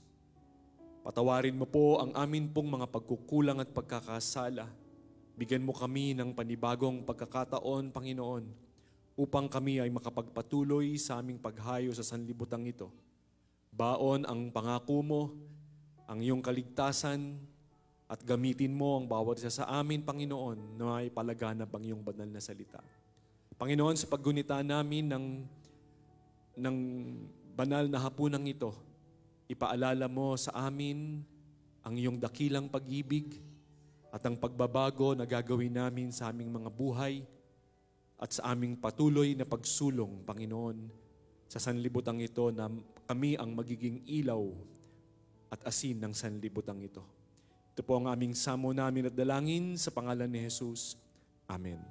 Patawarin mo po ang amin pong mga pagkukulang at pagkakasala. Bigyan mo kami ng panibagong pagkakataon, Panginoon, upang kami ay makapagpatuloy sa aming paghayo sa sanlibutan ito. Baon ang pangako mo, ang iyong kaligtasan, at gamitin mo ang bawat isa sa amin, Panginoon, na may palaganap ang iyong banal na salita. Panginoon, sa paggunita namin ng banal na hapunang ito, ipaalala mo sa amin ang iyong dakilang pag-ibig at ang pagbabago na gagawin namin sa aming mga buhay at sa aming patuloy na pagsulong, Panginoon, sa sanlibutan ito na kami ang magiging ilaw at asin ng sanlibutan ito. Ito po ang aming samo namin at dalangin sa pangalan ni Jesus. Amen.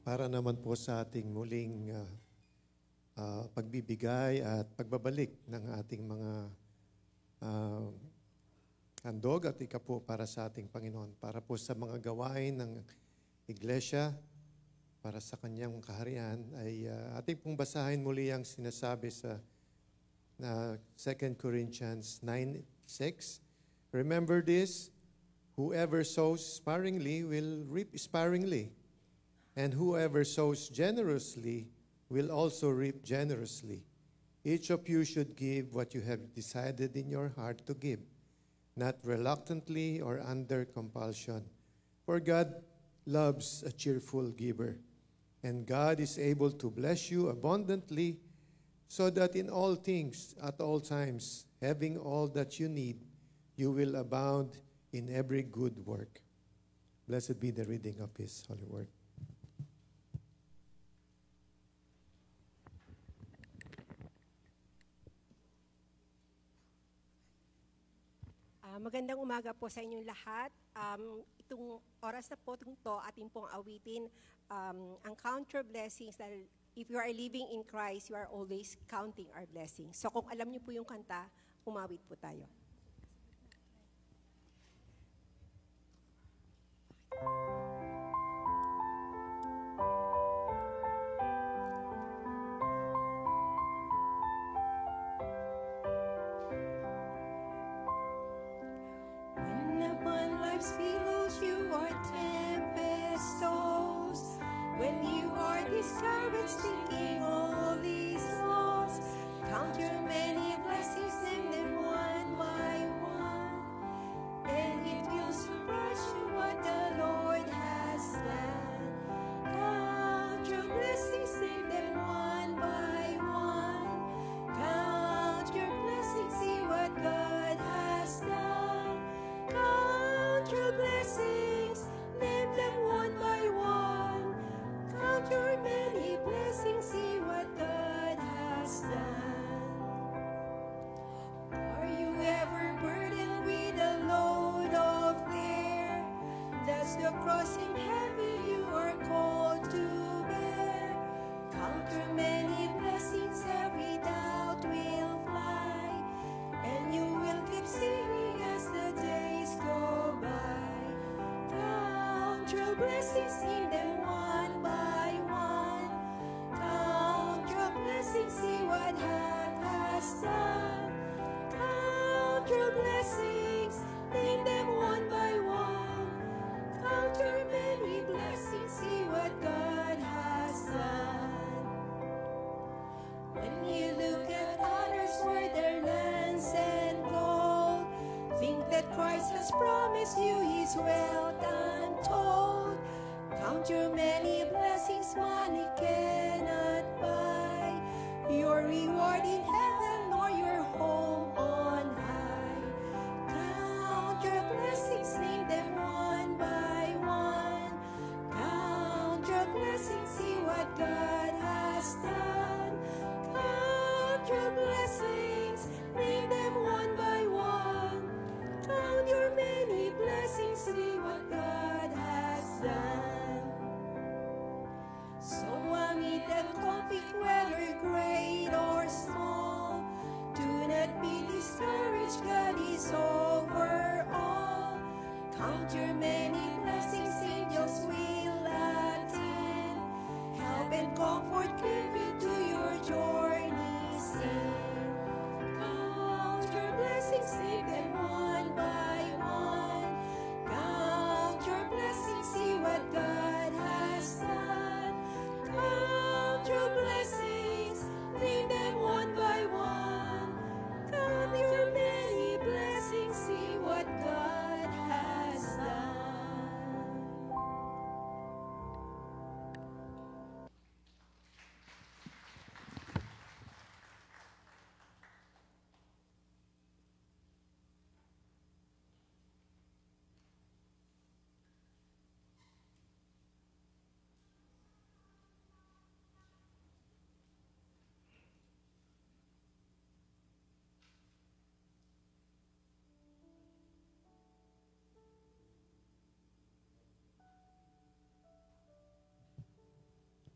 para naman po sa ating muling pagbibigay at pagbabalik ng ating mga handog at ikapo para sa ating Panginoon, para po sa mga gawain ng Iglesia, para sa Kanyang kaharian, ay ating pong basahin muli ang sinasabi sa 2 Corinthians 9:6. Remember this, whoever sows sparingly will reap sparingly, and whoever sows generously will also reap generously. Each of you should give what you have decided in your heart to give, not reluctantly or under compulsion. For God loves a cheerful giver, and God is able to bless you abundantly, so that in all things, at all times, having all that you need, you will abound in every good work. Blessed be the reading of His holy word. Magandang umaga po sa inyong lahat. Itong oras na po itong to, ating pong awitin ang count your blessings, dahil if you are living in Christ, you are always counting our blessings. So kung alam niyo po yung kanta, umawit po tayo. When upon life's billows you are tempest tossed, when you are discouraged thinking all is lost, count your many blessings, name them one by one, and it will surprise you what the Lord has done. Count your blessings, name them one by one. Count your blessings, see what God has done. Count your blessings, name them one by one. Count your many blessings, see what God has done. Are you ever burdened with a load of care? That's the cross in heaven you are called to bear. Count your many blessings, every doubt will fly, and you will keep singing as the days go by. Count your blessings, sing them one by one. Count your blessings, see what God has done. Count your blessings, name them one by one. Count your many blessings, see what God has done. When you look at others where their lands and gold, think that Christ has promised you His wealth untold. Count your many blessings, money cannot buy your reward in heaven or your home on high. Count your blessings, name them one by one. Count your blessings, see what God has done. Count your blessings, name them one by one. Count your many blessings, see what God has done.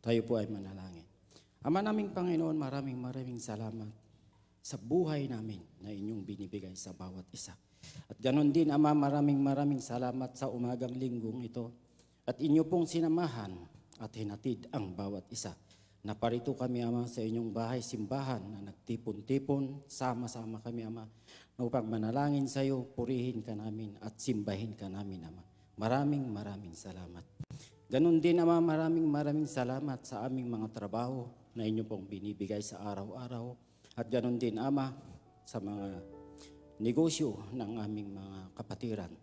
Tayo po ay manalangin. Ama naming Panginoon, maraming salamat sa buhay namin na inyong binibigay sa bawat isa. At ganon din, Ama, maraming salamat sa umagang linggong ito. At inyo pong sinamahan at hinatid ang bawat isa. Naparito kami, Ama, sa inyong bahay simbahan na nagtipon-tipon, sama-sama kami, Ama, na upang manalangin sa iyo, purihin ka namin at simbahin ka namin, Ama. Maraming salamat. Ganon din, Ama, maraming salamat sa aming mga trabaho na inyo pong binibigay sa araw-araw. At ganon din, Ama, sa mga negosyo ng aming mga kapatiran.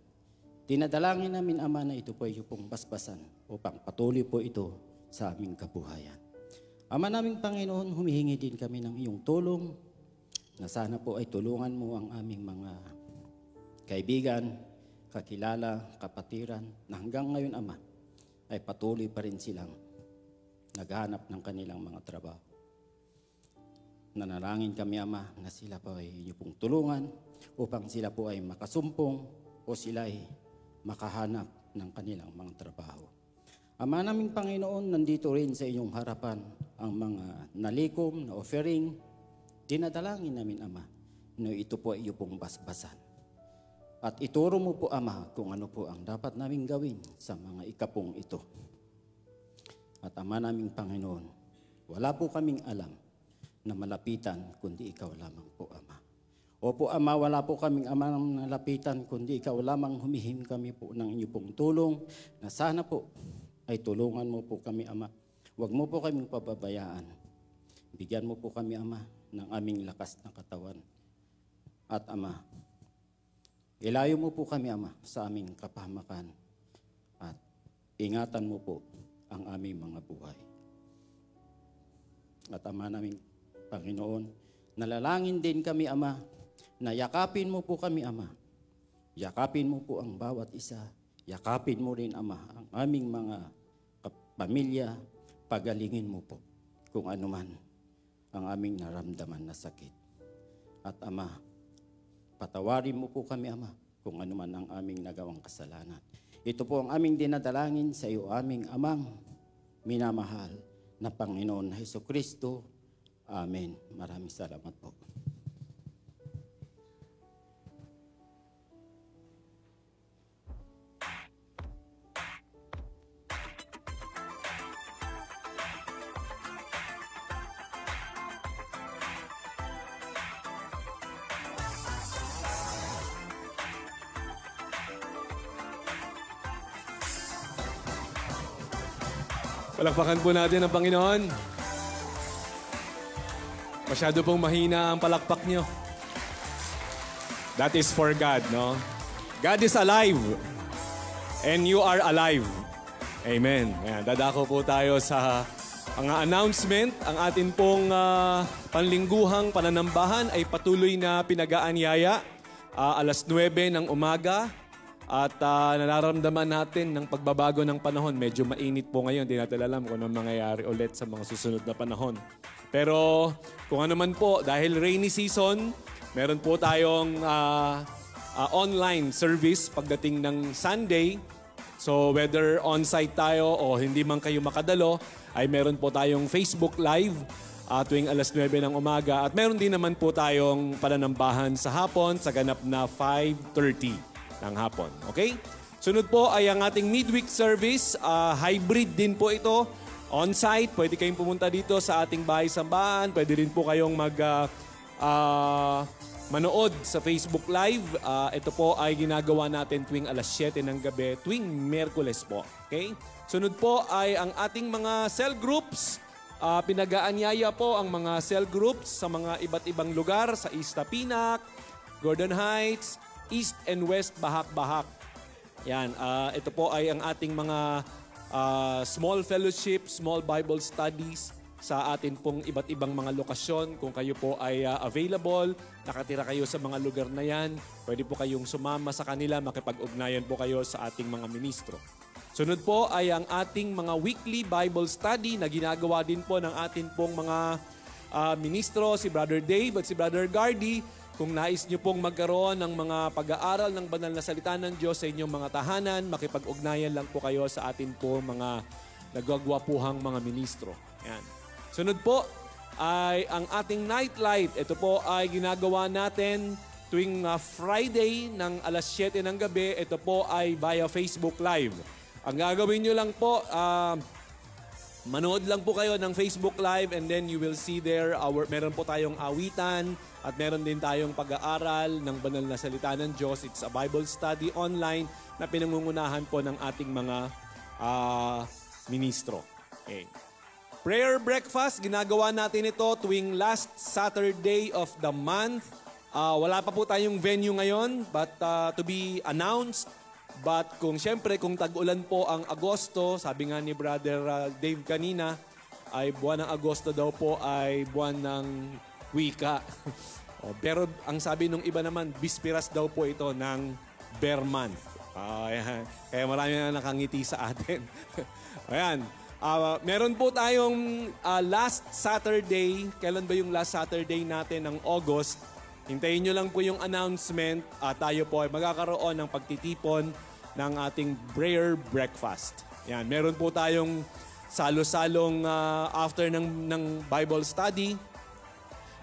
Dinadalangin namin, Ama, na ito po ay pong basbasan upang patuloy po ito sa aming kabuhayan. Ama naming Panginoon, humihingi din kami ng iyong tulong na sana po ay tulungan mo ang aming mga kaibigan, kakilala, kapatiran na hanggang ngayon, Ama, ay patuloy pa rin silang naghahanap ng kanilang mga trabaho. Nanalangin kami, Ama, na sila po ay inyo pong tulungan upang sila po ay makasumpong o sila ay makahanap ng kanilang mga trabaho. Ama naming Panginoon, nandito rin sa inyong harapan ang mga nalikom na offering. Dinadalangin namin, Ama, na ito po ay iyo pong basbasan. At ituro mo po, Ama, kung ano po ang dapat naming gawin sa mga ikapong ito. At Ama naming Panginoon, wala po kaming alam na malapitan kundi ikaw lamang po, Ama. Opo, Ama, wala po kaming Ama na nalapitan kundi ikaw lamang. Humihim kami po ng inyo pong tulong na sana po ay tulungan mo po kami, Ama. Huwag mo po kaming pababayaan. Bigyan mo po kami, Ama, ng aming lakas na katawan. At Ama, ilayo mo po kami, Ama, sa aming kapahamakan. At ingatan mo po ang aming mga buhay. At Ama naming Panginoon, nalalangin din kami, Ama, na yakapin mo po kami, Ama. Yakapin mo po ang bawat isa. Yakapin mo rin, Ama, ang aming mga pamilya. Pagalingin mo po kung ano man ang aming naramdaman na sakit. At Ama, patawarin mo po kami, Ama, kung ano man ang aming nagawang kasalanan. Ito po ang aming dinadalangin sa iyo, aming Amang minamahal na Panginoon na Jesucristo. Amen. Maraming salamat po. Palakpakan po natin ang Panginoon. Masyado pong mahina ang palakpak nyo. That is for God, no? God is alive. And you are alive. Amen. Ayan, dadako po tayo sa mga announcement. Ang atin pong panlingguhang pananambahan ay patuloy na pinag-aanyaya. Alas 9 ng umaga. At nararamdaman natin ng pagbabago ng panahon. Medyo mainit po ngayon. Di natin alam kung anong mangyayari ulit sa mga susunod na panahon. Pero kung ano man po, dahil rainy season, meron po tayong online service pagdating ng Sunday. So whether on-site tayo o hindi man kayo makadalo, ay meron po tayong Facebook Live tuwing alas 9 ng umaga. At meron din naman po tayong pananambahan sa hapon sa ganap na 5:30. ng hapon. Okay? Sunod po ay ang ating midweek service. Hybrid din po ito. On-site, pwede kayong pumunta dito sa ating bahay-sambahan. Pwede rin po kayong manood sa Facebook Live. Ito po ay ginagawa natin tuwing alas 7 ng gabi, tuwing Miyerkules po. Okay? Sunod po ay ang ating mga cell groups. Pinag-aanyaya po ang mga cell groups sa mga iba't ibang lugar sa East Tapinac, Gordon Heights, East and West, Bahak-Bahak. Yan, ito po ay ang ating mga small fellowship, small Bible studies sa atin pong iba't ibang mga lokasyon. Kung kayo po ay available, nakatira kayo sa mga lugar na yan, pwede po kayong sumama sa kanila, makipag-ugnayan po kayo sa ating mga ministro. Sunod po ay ang ating mga weekly Bible study na ginagawa din po ng atin pong mga ministro, si Brother Dave at si Brother Gardy. Kung nais nyo pong magkaroon ng mga pag-aaral ng banal na salita ng Diyos sa inyong mga tahanan, makipag-ugnayan lang po kayo sa atin po mga nagwagwapuhang mga ministro. Yan. Sunod po ay ang ating nightlight. Ito po ay ginagawa natin tuwing Friday ng alas 7 ng gabi. Ito po ay via Facebook Live. Ang gagawin nyo lang po, manood lang po kayo ng Facebook Live and then you will see there, meron po tayong awitan at meron din tayong pag-aaral ng banal na salita ng Diyos. It's a Bible study online na pinangungunahan po ng ating mga ministro. Okay. Prayer breakfast, ginagawa natin ito tuwing last Saturday of the month. Wala pa po tayong venue ngayon but to be announced. But kung tag-ulan po ang Agosto, sabi nga ni Brother Dave kanina, ay buwan ng Agosto daw po ay buwan ng wika. Pero ang sabi nung iba naman, bispiras daw po ito ng Bear Month. Ayan. Kaya marami na nakangiti sa atin. Ayan. Meron po tayong last Saturday. Kailan ba yung last Saturday natin ng August? Hintayin nyo lang po yung announcement. Tayo po ay magkakaroon ng pagtitipon ng ating prayer breakfast. Yan, meron po tayong salo-salong after ng Bible study.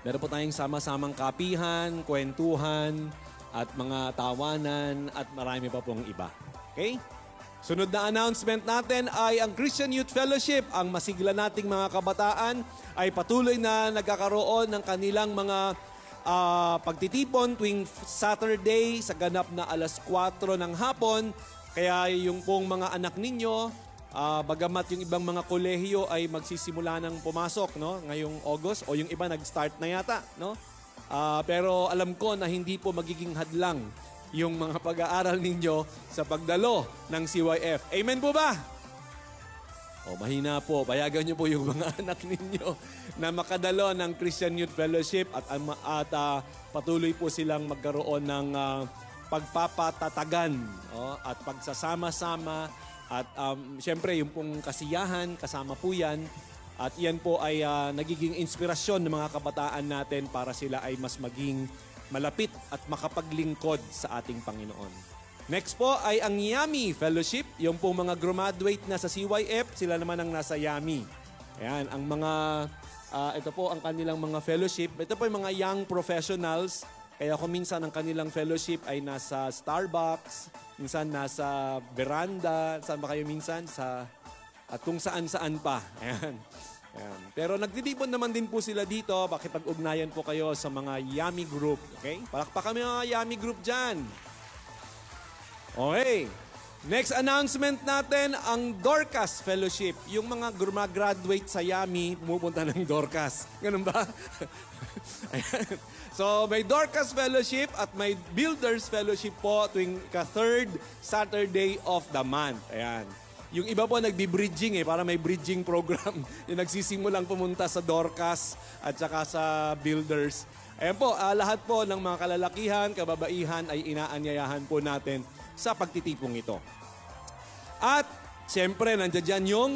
Meron po tayong sama-samang kapihan, kwentuhan, at mga tawanan, at marami pa pong iba. Okay? Sunod na announcement natin ay ang Christian Youth Fellowship. Ang masigla nating mga kabataan ay patuloy na nagkakaroon ng kanilang mga pagtitipon tuwing Saturday sa ganap na alas 4 ng hapon. Kaya yung pong mga anak ninyo, bagamat yung ibang mga kolehiyo ay magsisimula ng pumasok ngayong August o yung iba nag-start na yata. Pero alam ko na hindi po magiging hadlang yung mga pag-aaral ninyo sa pagdalo ng CYF. Amen po ba? Mahina po. Payagan niyo po yung mga anak ninyo na makadalo ng Christian Youth Fellowship at patuloy po silang magkaroon ng pagpapatatagan at pagsasama-sama at siyempre yung pong kasiyahan, kasama po yan. At yan po ay nagiging inspirasyon ng mga kabataan natin para sila ay mas maging malapit at makapaglingkod sa ating Panginoon. Next po ay ang YAMI Fellowship. Yung po mga graduate na sa CYF, sila naman ang nasa YAMI. Ayan, ang mga, ito po ang kanilang mga fellowship. Ito po yung mga young professionals. Kaya kung minsan ang kanilang fellowship ay nasa Starbucks, minsan nasa veranda, saan ba kayo minsan? At kung saan-saan pa. Ayan. Ayan. Pero nagtitipon naman din po sila dito. Pakipag-ugnayan po kayo sa mga YAMI group. Okay? Palakpak kami mga YAMI group dyan. Okay. Next announcement natin, ang Dorcas Fellowship. Yung mga graduate sa YAMI, pumupunta ng Dorcas. Ganun ba? So, may Dorcas Fellowship at may Builders Fellowship po tuwing third Saturday of the month. Ayan. Yung iba po nagbi-bridging para may bridging program. Yung nagsisimulang pumunta sa Dorcas at saka sa Builders. Ayan po, lahat po ng mga kalalakihan, kababaihan ay inaanyayahan po natin sa pagtitipong ito. At, siyempre, nandiyan dyan yung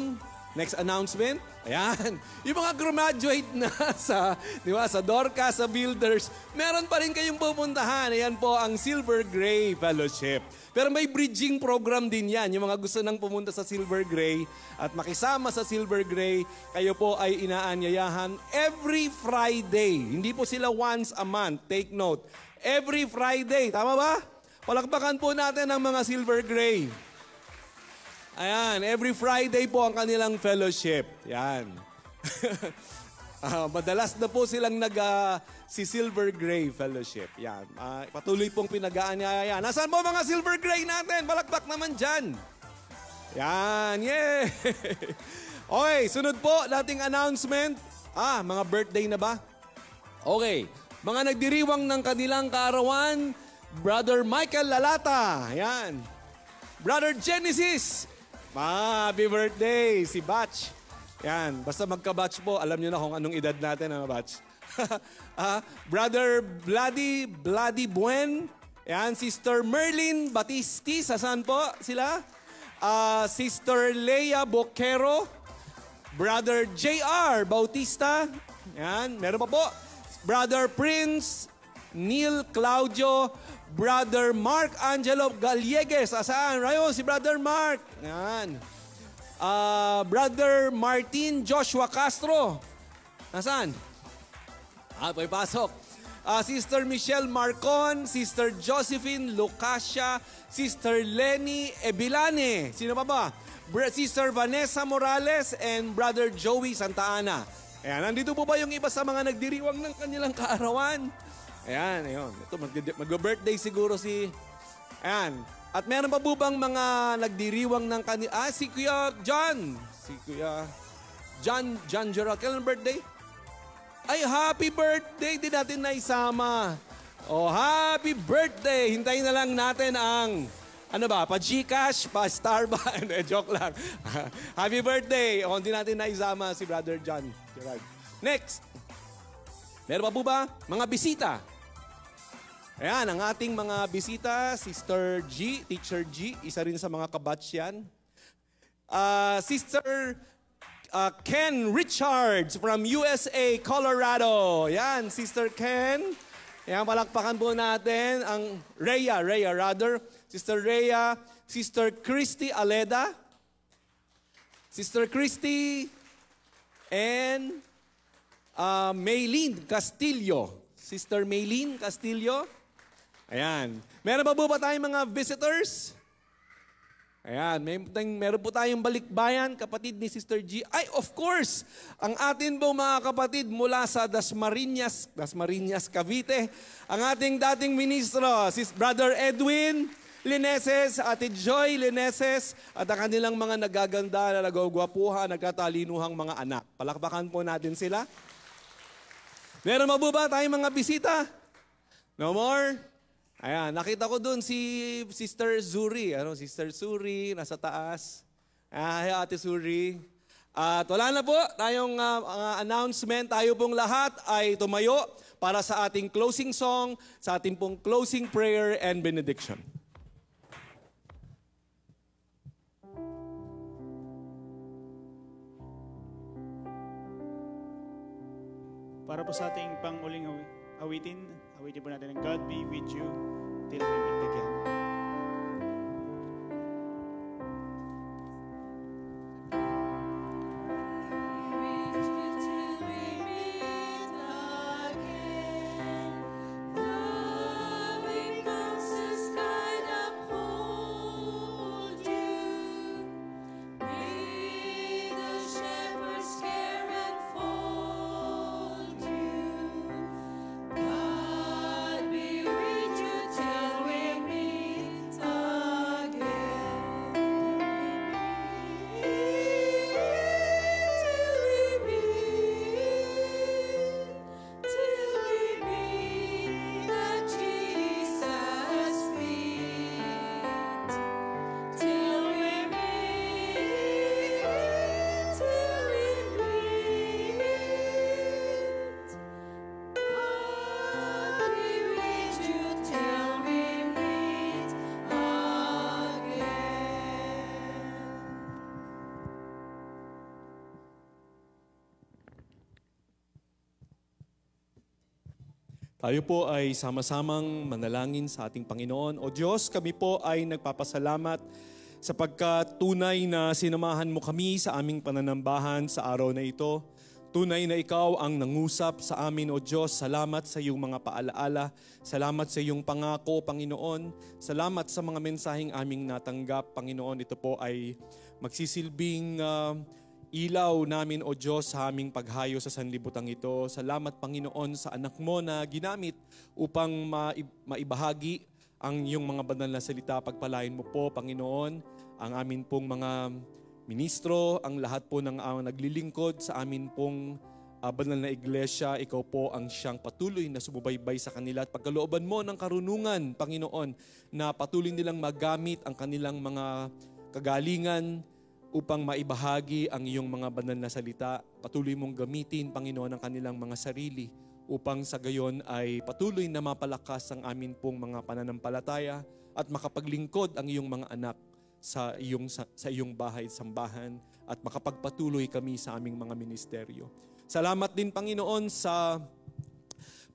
next announcement. Ayan. Yung mga graduate na sa Dorcas, sa Builders, meron pa rin kayong pupuntahan. Ayan po ang Silver Gray Fellowship. Pero may bridging program din yan. Yung mga gusto nang pumunta sa Silver Gray at makisama sa Silver Gray, kayo po ay inaanyayahan every Friday. Hindi po sila once a month. Take note. Every Friday. Tama ba? Palakpakan po natin ang mga Silver Gray. Ayan, every Friday po ang kanilang fellowship. Yan. Madalas na po silang si Silver Gray Fellowship. Yan. Patuloy pong pinag-aanyaya. Nasaan po mga Silver Gray natin? Palakpak naman dyan. Yan, yeah. Okay, sunod po dating announcement. Mga birthday na ba? Okay. Mga nagdiriwang ng kanilang kaarawan, Brother Michael Lalata. Yan. Brother Genesis. Happy birthday, si Batch. Yan. Basta magka-batch po, alam nyo na kung anong edad natin, Batch. Brother Bloody Buen. Yan. Sister Merlin Batisti. Saan po sila? Sister Leia Boquero. Brother J.R. Bautista. Yan. Meron pa po. Brother Prince Neil Claudio, Brother Mark Angelo Gallegues. Asaan? Rayo, si Brother Mark. Yan. Brother Martin Joshua Castro. Nasaan? May pasok. Sister Michelle Marcon, Sister Josephine Lucasia, Sister Lenny Ebilane. Sino pa ba? Sister Vanessa Morales and Brother Joey Santa Ana. Ayan, nandito po ba yung iba sa mga nagdiriwang ng kanilang kaarawan? Ayan, ayun. Ito, mag-birthday siguro si... Ayan. At meron pa po bang mga nagdiriwang ng kanilang... si Kuya John. Si Kuya John Gerald. Kailan birthday? Ay, happy birthday! Di natin naisama. Oh, happy birthday! Hintayin na lang natin ang, pa-Gcash, pa-Star ba? Joke lang. Happy birthday! O, hindi natin naisama si Brother John Gerald. Next. Meron pa po ba? Mga bisita. Ayan, ang ating mga bisita, Sister G, Teacher G, isa rin sa mga kabatch yan. Sister Ken Richards from USA, Colorado. Yan, Sister Ken. Yan, palakpakan po natin ang Rhea rather. Sister Rhea, Sister Christy Aleda, Sister Christy, and Maylene Castillo. Sister Maylene Castillo. Ayan. Meron pa po ba tayong mga visitors? Ayan, meron po tayong balikbayan, kapatid ni Sister G. Ay, of course, ang atin po mga kapatid mula sa Dasmariñas, Cavite, ang ating dating ministro, Brother Edwin Lineses, Ate Joy Lineses, at ang kanilang mga nagaganda na nagagwapuhan, nagkatalinuhang mga anak. Palakpakan po natin sila. Meron pa po ba tayong mga bisita? No more? Ayan, nakita ko doon si Sister Zuri. Sister Zuri, nasa taas. Ay, Ate Zuri. At wala na po tayong announcement. Tayo pong lahat ay tumayo para sa ating closing song, sa ating pong closing prayer and benediction. Para po sa ating pang-uling awitin po natin ang God be with you till we meet again. Tayo po ay sama-samang manalangin sa ating Panginoon. O Diyos, kami po ay nagpapasalamat sapagkat tunay na sinamahan mo kami sa aming pananambahan sa araw na ito. Tunay na ikaw ang nangusap sa amin, O Diyos. Salamat sa iyong mga paalaala. Salamat sa iyong pangako, Panginoon. Salamat sa mga mensaheng aming natanggap, Panginoon. Ito po ay magsisilbing ilaw namin, O Diyos, sa aming paghayo sa sanlibutan ito. Salamat, Panginoon, sa anak mo na ginamit upang maibahagi ang iyong mga banal na salita. Pagpalain mo po, Panginoon, ang amin pong mga ministro, ang lahat po ng naglilingkod sa amin pong banal na iglesia. Ikaw po ang siyang patuloy na sumubaybay sa kanila at pagkalooban mo ng karunungan, Panginoon, na patuloy nilang magamit ang kanilang mga kagalingan upang maibahagi ang iyong mga banal na salita. Patuloy mong gamitin, Panginoon, ang kanilang mga sarili upang sa gayon ay patuloy na mapalakas ang amin pong mga pananampalataya at makapaglingkod ang iyong mga anak sa iyong bahay, sambahan, at makapagpatuloy kami sa aming mga ministeryo. Salamat din, Panginoon, sa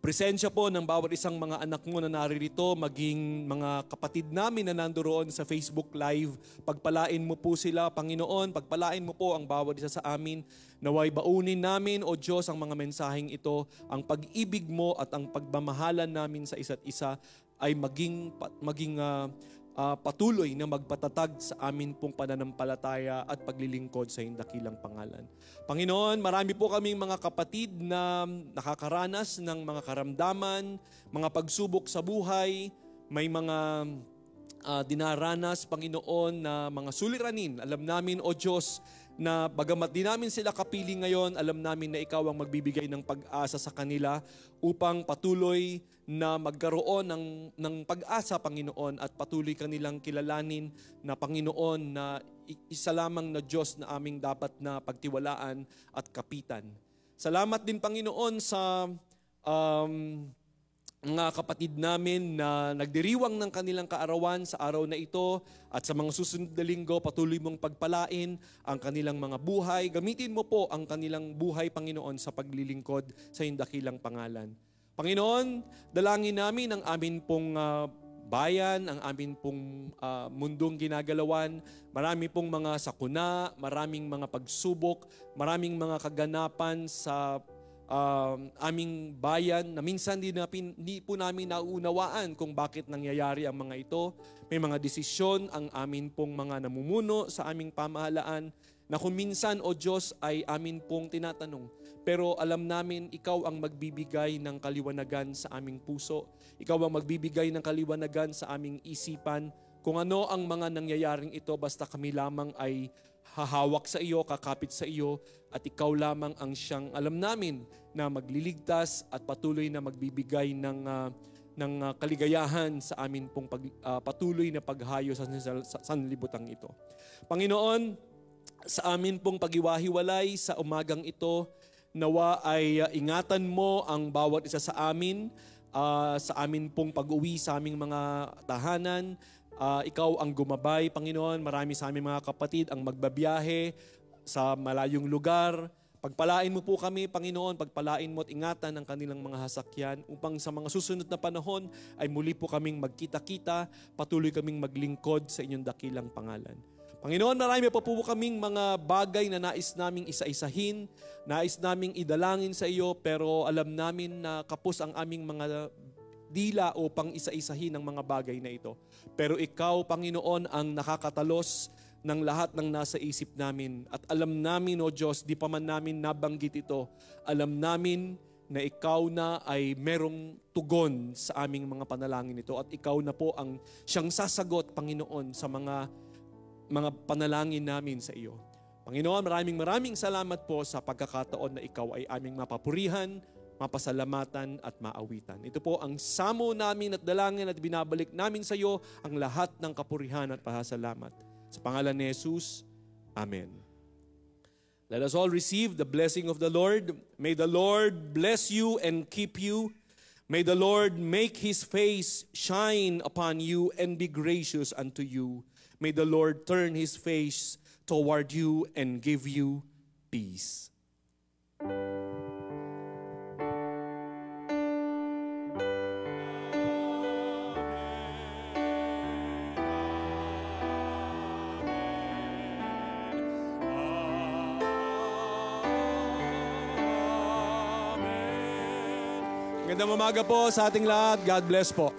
presensya po ng bawat isang mga anak mo na naririto, maging mga kapatid namin na nandoon sa Facebook Live. Pagpalain mo po sila, Panginoon, pagpalain mo po ang bawat isa sa amin. Naway baunin namin, O Diyos, ang mga mensaheng ito, ang pag-ibig mo at ang pagmamahalan namin sa isa't isa ay maging patuloy na magpatatag sa amin pong pananampalataya at paglilingkod sa iyong dakilang pangalan. Panginoon, marami po kaming mga kapatid na nakakaranas ng mga karamdaman, mga pagsubok sa buhay, may mga dinaranas, Panginoon, na mga suliranin. Alam namin, O Diyos, na bagamat di namin sila kapili ngayon, alam namin na Ikaw ang magbibigay ng pag-asa sa kanila upang patuloy na magkaroon ng pag-asa, Panginoon, at patuloy kanilang kilalanin na Panginoon na isa lamang na Diyos na aming dapat na pagtiwalaan at kapitan. Salamat din, Panginoon, sa mga kapatid namin na nagdiriwang ng kanilang kaarawan sa araw na ito at sa mga susunod na linggo, patuloy mong pagpalain ang kanilang mga buhay. Gamitin mo po ang kanilang buhay, Panginoon, sa paglilingkod sa iyong dakilang pangalan. Panginoon, dalangin namin ang amin pong bayan, ang amin pong mundong ginagalawan. Marami pong mga sakuna, maraming mga pagsubok, maraming mga kaganapan sa aming bayan na minsan hindi po namin nauunawaan kung bakit nangyayari ang mga ito. May mga desisyon ang amin pong mga namumuno sa aming pamahalaan na kung minsan, O Diyos, ay amin pong tinatanong. Pero alam namin, Ikaw ang magbibigay ng kaliwanagan sa aming puso. Ikaw ang magbibigay ng kaliwanagan sa aming isipan. Kung ano ang mga nangyayaring ito, basta kami lamang ay hahawak sa iyo, kakapit sa iyo, at Ikaw lamang ang siyang alam namin na magliligtas at patuloy na magbibigay ng kaligayahan sa amin pong patuloy na paghayo sa sanlibutan ito. Panginoon, sa amin pong pag-iwahiwalay sa umagang ito, nawa ay ingatan mo ang bawat isa sa amin, sa amin pong pag-uwi sa aming mga tahanan. Ikaw ang gumabay, Panginoon. Marami sa aming mga kapatid ang magbabiyahe sa malayong lugar. Pagpalain mo po kami, Panginoon. Pagpalain mo at ingatan ang kanilang mga hasakyan upang sa mga susunod na panahon ay muli po kaming magkita-kita, patuloy kaming maglingkod sa inyong dakilang pangalan. Panginoon, marami pa po kaming mga bagay na nais naming isa-isahin, nais naming idalangin sa iyo, pero alam namin na kapos ang aming mga dila upang isa-isahin ang mga bagay na ito. Pero ikaw, Panginoon, ang nakakatalos ng lahat ng nasa isip namin. At alam namin, O Diyos, di pa man namin nabanggit ito, alam namin na ikaw na ay merong tugon sa aming mga panalangin ito. At ikaw na po ang siyang sasagot, Panginoon, sa mga panalangin namin sa iyo. Panginoon, maraming salamat po sa pagkakataon na ikaw ay aming mapapurihan, mapasalamatan at maawitan. Ito po ang samo namin at dalangin at binabalik namin sa iyo ang lahat ng kapurihan at pasasalamat. Sa pangalan ni Jesus, Amen. Let us all receive the blessing of the Lord. May the Lord bless you and keep you. May the Lord make His face shine upon you and be gracious unto you. May the Lord turn His face toward you and give you peace. Magandang umaga po sa ating lahat. God bless po.